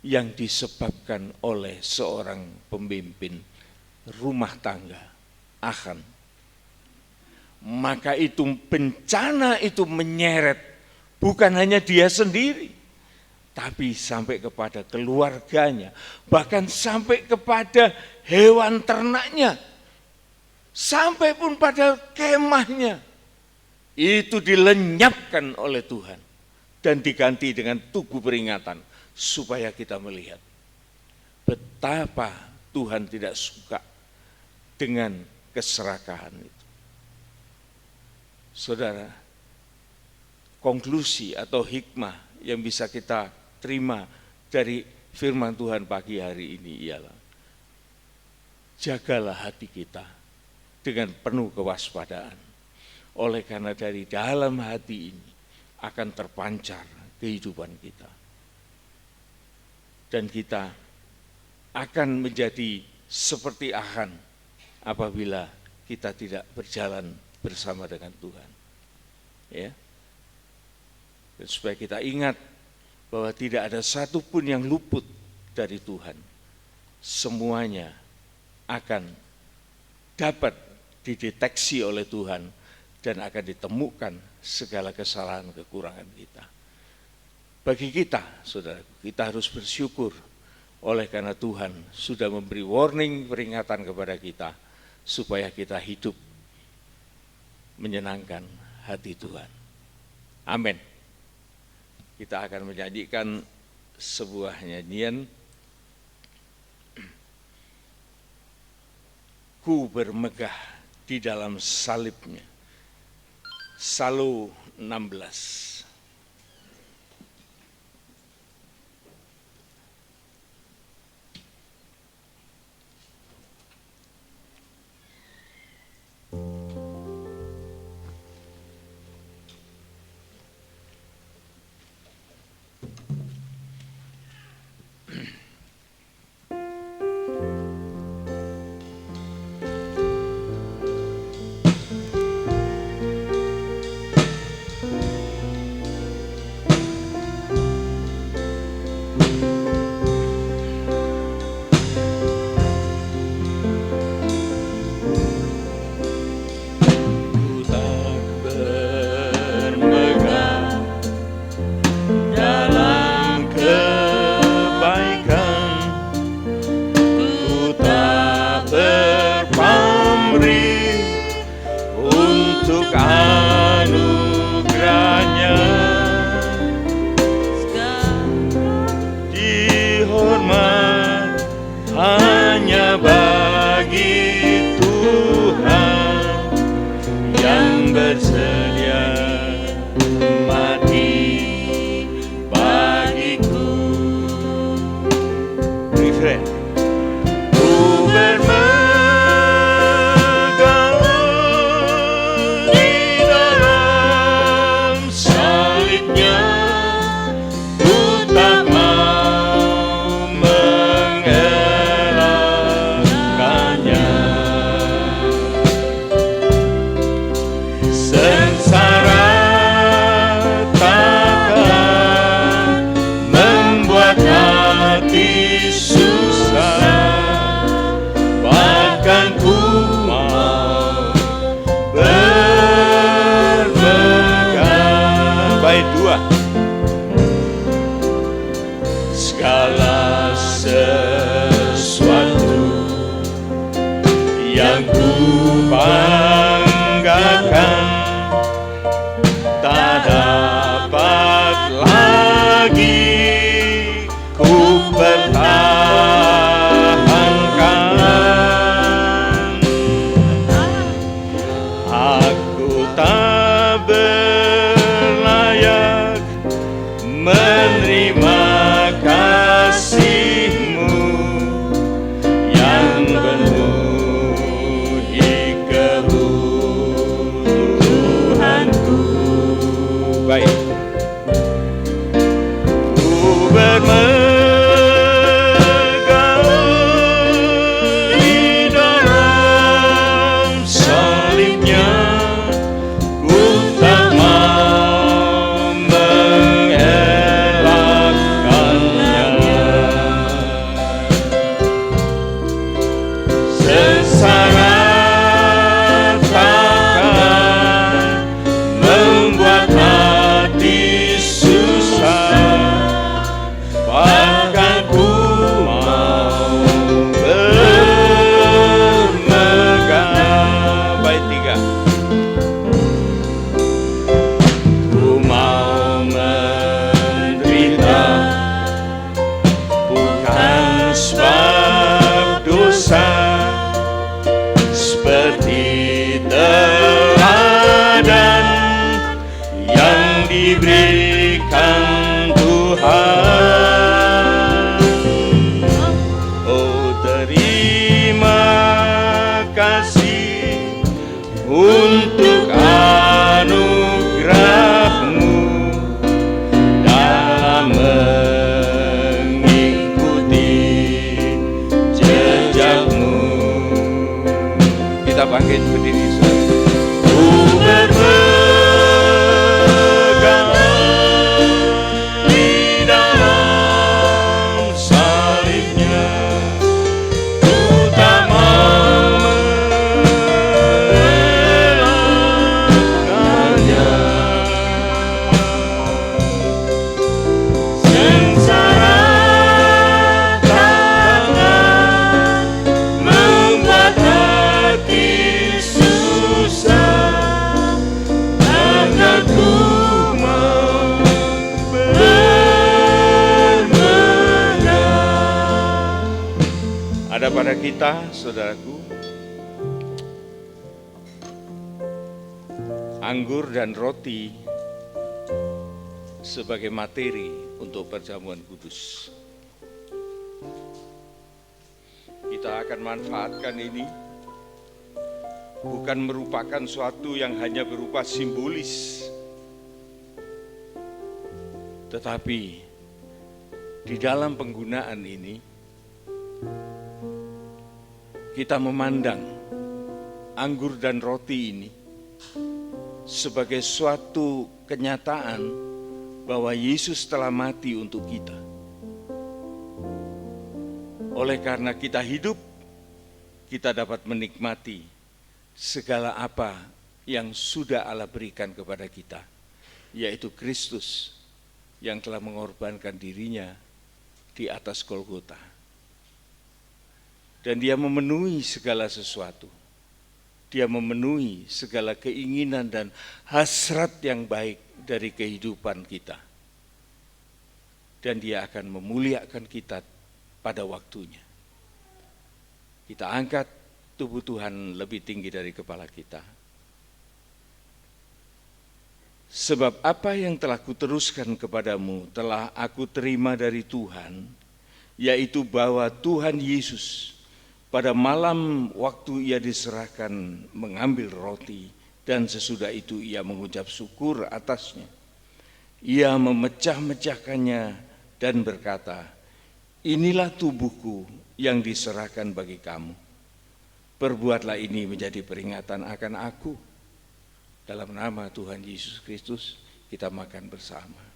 yang disebabkan oleh seorang pemimpin rumah tangga, Akan. Maka itu bencana itu menyeret bukan hanya dia sendiri, tapi sampai kepada keluarganya, bahkan sampai kepada hewan ternaknya, sampai pun pada kemahnya. Itu dilenyapkan oleh Tuhan dan diganti dengan tugu peringatan supaya kita melihat betapa Tuhan tidak suka dengan keserakahan itu. Saudara, konklusi atau hikmah yang bisa kita terima dari Firman Tuhan pagi hari ini ialah, jagalah hati kita dengan penuh kewaspadaan. Oleh karena dari dalam hati ini akan terpancar kehidupan kita. Dan kita akan menjadi seperti Achan apabila kita tidak berjalan bersama dengan Tuhan. Ya. Dan supaya kita ingat bahwa tidak ada satupun yang luput dari Tuhan. Semuanya akan dapat dideteksi oleh Tuhan dan akan ditemukan segala kesalahan kekurangan kita. Bagi kita, saudara, kita harus bersyukur oleh karena Tuhan sudah memberi warning, peringatan kepada kita supaya kita hidup menyenangkan hati Tuhan. Amin. Kita akan menyanyikan sebuah nyanyian, Ku bermegah di dalam salibnya. Salo 16. ada pada kita, saudaraku, anggur dan roti sebagai materi untuk perjamuan kudus. Kita akan manfaatkan ini bukan merupakan suatu yang hanya berupa simbolis, tetapi di dalam penggunaan ini kita memandang anggur dan roti ini sebagai suatu kenyataan bahwa Yesus telah mati untuk kita. Oleh karena kita hidup, kita dapat menikmati segala apa yang sudah Allah berikan kepada kita, yaitu Kristus yang telah mengorbankan dirinya di atas Golgota. Dan dia memenuhi segala sesuatu. Dia memenuhi segala keinginan dan hasrat yang baik dari kehidupan kita. Dan dia akan memuliakan kita pada waktunya. Kita angkat tubuh Tuhan lebih tinggi dari kepala kita. Sebab apa yang telah kuteruskan kepadamu telah aku terima dari Tuhan, yaitu bahwa Tuhan Yesus pada malam waktu ia diserahkan mengambil roti dan sesudah itu ia mengucap syukur atasnya. Ia memecah-mecahkannya dan berkata, "Inilah tubuhku yang diserahkan bagi kamu. Perbuatlah ini menjadi peringatan akan aku." Dalam nama Tuhan Yesus Kristus kita makan bersama.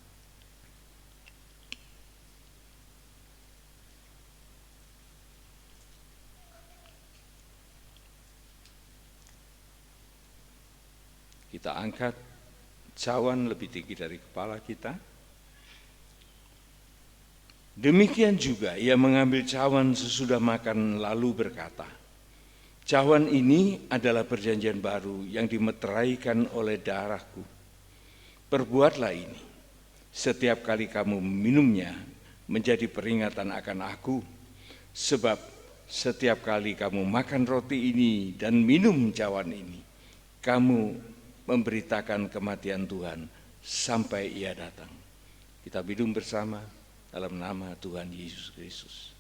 Kita angkat cawan lebih tinggi dari kepala kita. Demikian juga ia mengambil cawan sesudah makan lalu berkata, "Cawan ini adalah perjanjian baru yang dimeteraikan oleh darahku. Perbuatlah ini setiap kali kamu meminumnya menjadi peringatan akan aku, sebab setiap kali kamu makan roti ini dan minum cawan ini, kamu memberitakan kematian Tuhan sampai ia datang." Kita minum bersama dalam nama Tuhan Yesus Kristus.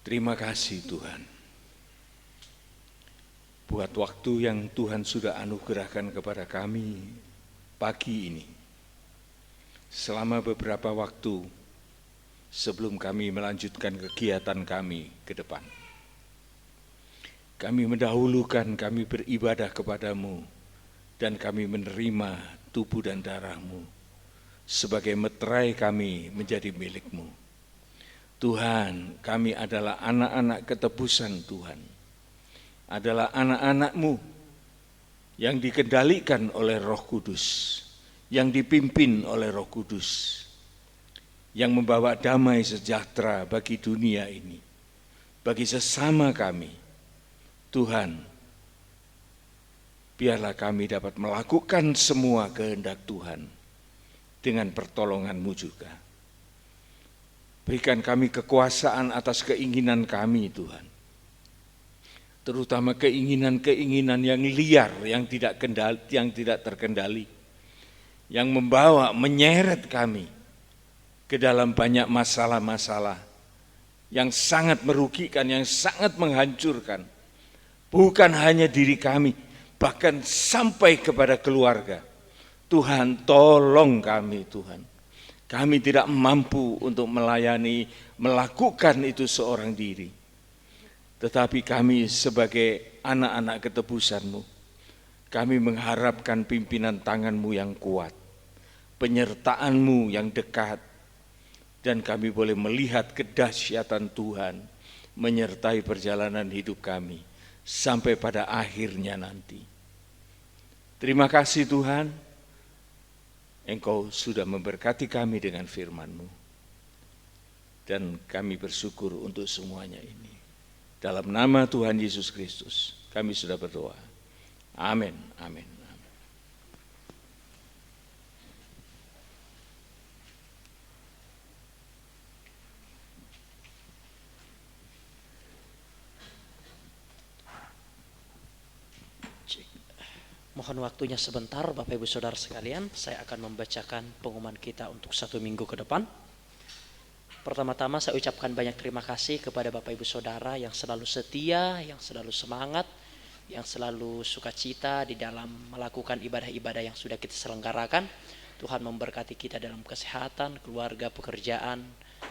Terima kasih Tuhan buat waktu yang Tuhan sudah anugerahkan kepada kami pagi ini. Selama beberapa waktu sebelum kami melanjutkan kegiatan kami ke depan. Kami mendahulukan kami beribadah kepadamu dan kami menerima tubuh dan darahmu sebagai meterai kami menjadi milikmu. Tuhan, kami adalah anak-anak ketebusan Tuhan, adalah anak-anak-Mu yang dikendalikan oleh Roh Kudus, yang dipimpin oleh Roh Kudus, yang membawa damai sejahtera bagi dunia ini, bagi sesama kami. Tuhan, biarlah kami dapat melakukan semua kehendak Tuhan dengan pertolongan-Mu juga. Berikan kami kekuasaan atas keinginan kami Tuhan. Terutama keinginan-keinginan yang liar, yang tidak terkendali. Yang membawa, menyeret kami ke dalam banyak masalah-masalah yang sangat merugikan, yang sangat menghancurkan. Bukan hanya diri kami, bahkan sampai kepada keluarga. Tuhan, tolong kami Tuhan. Kami tidak mampu untuk melayani, melakukan itu seorang diri. Tetapi kami sebagai anak-anak ketebusan-Mu, kami mengharapkan pimpinan tangan-Mu yang kuat, penyertaan-Mu yang dekat, dan kami boleh melihat kedahsyatan Tuhan menyertai perjalanan hidup kami sampai pada akhirnya nanti. Terima kasih Tuhan. Engkau sudah memberkati kami dengan firman-Mu. Dan kami bersyukur untuk semuanya ini. Dalam nama Tuhan Yesus Kristus, kami sudah berdoa. Amin, amin. Mohon waktunya sebentar Bapak Ibu Saudara sekalian, saya akan membacakan pengumuman kita untuk 1 minggu ke depan. Pertama-tama saya ucapkan banyak terima kasih kepada Bapak Ibu Saudara yang selalu setia, yang selalu semangat, yang selalu sukacita di dalam melakukan ibadah-ibadah yang sudah kita selenggarakan. Tuhan memberkati kita dalam kesehatan, keluarga, pekerjaan,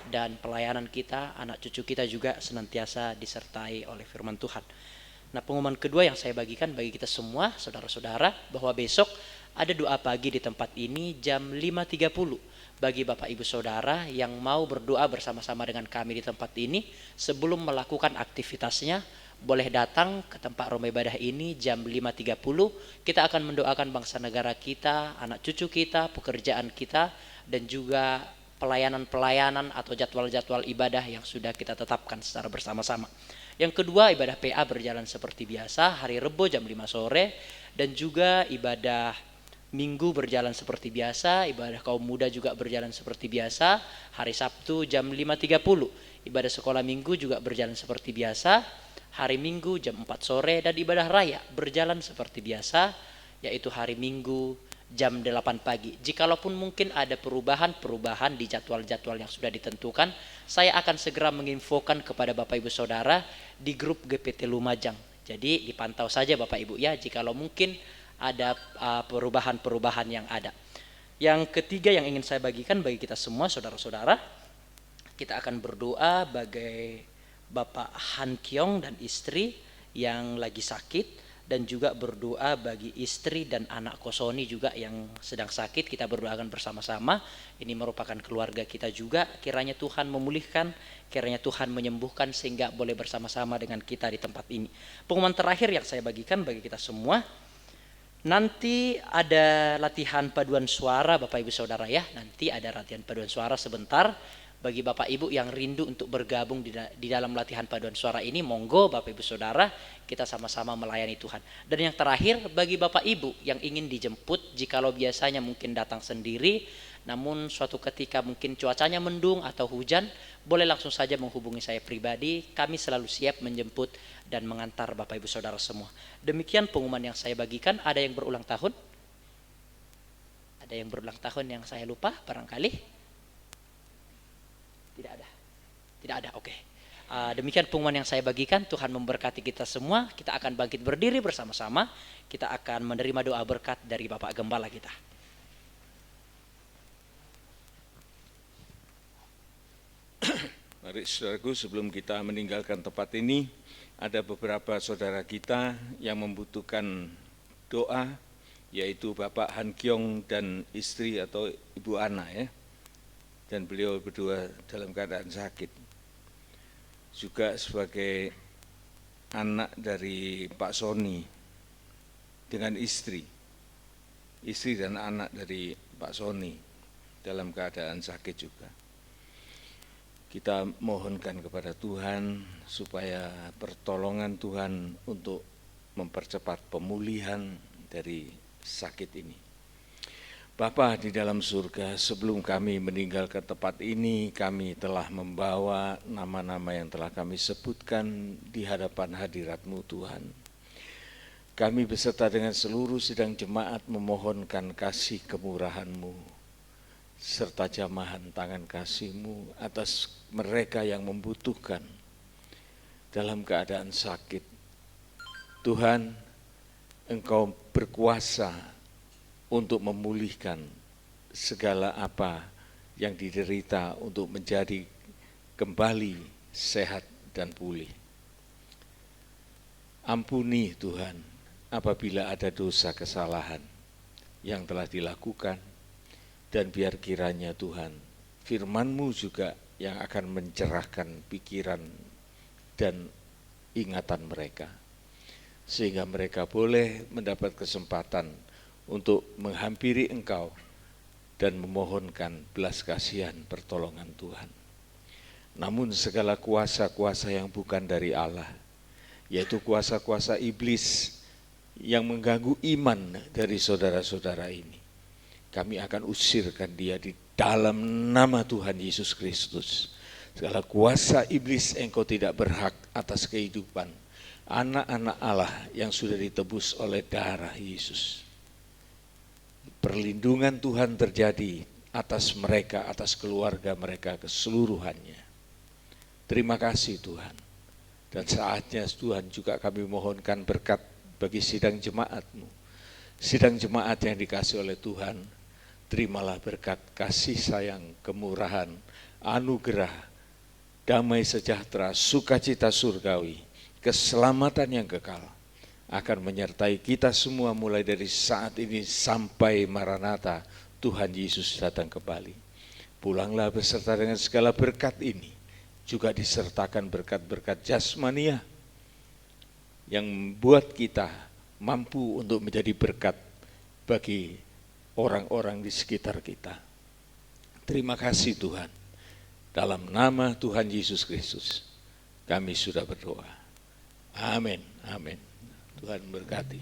dan pelayanan kita, anak cucu kita juga senantiasa disertai oleh firman Tuhan. Nah, pengumuman kedua yang saya bagikan bagi kita semua, saudara-saudara, bahwa besok ada doa pagi di tempat ini jam 5.30. Bagi Bapak Ibu Saudara yang mau berdoa bersama-sama dengan kami di tempat ini, sebelum melakukan aktivitasnya, boleh datang ke tempat rumah ibadah ini jam 5.30. Kita akan mendoakan bangsa negara kita, anak cucu kita, pekerjaan kita, dan juga pelayanan-pelayanan atau jadwal-jadwal ibadah yang sudah kita tetapkan secara bersama-sama. Yang kedua, ibadah PA berjalan seperti biasa hari Rebo jam 5 sore, dan juga ibadah Minggu berjalan seperti biasa, ibadah kaum muda juga berjalan seperti biasa hari Sabtu jam 5.30. Ibadah sekolah Minggu juga berjalan seperti biasa hari Minggu jam 4 sore, dan ibadah raya berjalan seperti biasa yaitu hari Minggu jam 8 pagi. Jikalaupun mungkin ada perubahan di jadwal-jadwal yang sudah ditentukan, saya akan segera menginfokan kepada Bapak Ibu Saudara di grup GPT Lumajang. Jadi dipantau saja Bapak Ibu ya, jikalau mungkin ada perubahan-perubahan yang ada. Yang ketiga yang ingin saya bagikan bagi kita semua saudara-saudara, kita akan berdoa bagi Bapak Han Kyong dan istri yang lagi sakit, dan juga berdoa bagi istri dan anak Kosoni juga yang sedang sakit. Kita berdoakan bersama-sama. Ini merupakan keluarga kita juga. Kiranya Tuhan memulihkan, kiranya Tuhan menyembuhkan sehingga boleh bersama-sama dengan kita di tempat ini. Pengumuman terakhir yang saya bagikan bagi kita semua, nanti ada latihan paduan suara Bapak Ibu Saudara ya. Nanti ada latihan paduan suara sebentar. Bagi Bapak Ibu yang rindu untuk bergabung di dalam latihan paduan suara ini, monggo Bapak Ibu Saudara, kita sama-sama melayani Tuhan. Dan yang terakhir, bagi Bapak Ibu yang ingin dijemput, jikalau biasanya mungkin datang sendiri, namun suatu ketika mungkin cuacanya mendung atau hujan, boleh langsung saja menghubungi saya pribadi. Kami selalu siap menjemput dan mengantar Bapak Ibu Saudara semua. Demikian pengumuman yang saya bagikan. Ada yang berulang tahun? Ada yang berulang tahun yang saya lupa barangkali? Tidak ada, oke. Demikian pengumuman yang saya bagikan. Tuhan memberkati kita semua. Kita akan bangkit berdiri bersama-sama. Kita akan menerima doa berkat dari Bapak Gembala kita. Mari saudaraku, sebelum kita meninggalkan tempat ini, ada beberapa saudara kita yang membutuhkan doa, yaitu Bapak Han Kyong dan istri atau Ibu Ana ya. Dan beliau berdua dalam keadaan sakit. Juga sebagai anak dari Pak Soni dengan istri dan anak dari Pak Soni dalam keadaan sakit juga. Kita mohonkan kepada Tuhan supaya pertolongan Tuhan untuk mempercepat pemulihan dari sakit ini. Bapa di dalam surga, sebelum kami meninggalkan tempat ini, kami telah membawa nama-nama yang telah kami sebutkan di hadapan hadirat-Mu Tuhan. Kami beserta dengan seluruh sidang jemaat memohonkan kasih kemurahan-Mu, serta jamahan tangan kasih-Mu atas mereka yang membutuhkan dalam keadaan sakit. Tuhan, Engkau berkuasa untuk memulihkan segala apa yang diderita untuk menjadi kembali sehat dan pulih. Ampuni Tuhan apabila ada dosa kesalahan yang telah dilakukan, dan biar kiranya Tuhan firman-Mu juga yang akan mencerahkan pikiran dan ingatan mereka, sehingga mereka boleh mendapat kesempatan untuk menghampiri Engkau dan memohonkan belas kasihan pertolongan Tuhan. Namun segala kuasa-kuasa yang bukan dari Allah, yaitu kuasa-kuasa iblis yang mengganggu iman dari saudara-saudara ini. Kami akan usirkan dia di dalam nama Tuhan Yesus Kristus. Segala kuasa iblis engkau tidak berhak atas kehidupan anak-anak Allah yang sudah ditebus oleh darah Yesus. Perlindungan Tuhan terjadi atas mereka, atas keluarga mereka keseluruhannya. Terima kasih Tuhan. Dan saatnya Tuhan juga kami mohonkan berkat bagi sidang jemaat-Mu. Sidang jemaat yang dikasih oleh Tuhan, terimalah berkat kasih sayang, kemurahan, anugerah, damai sejahtera, sukacita surgawi, keselamatan yang kekal akan menyertai kita semua mulai dari saat ini sampai Maranatha, Tuhan Yesus datang kembali. Pulanglah beserta dengan segala berkat ini, juga disertakan berkat-berkat jasmania yang membuat kita mampu untuk menjadi berkat bagi orang-orang di sekitar kita. Terima kasih Tuhan. Dalam nama Tuhan Yesus Kristus, kami sudah berdoa. Amin. Amin. Tuhan berkati.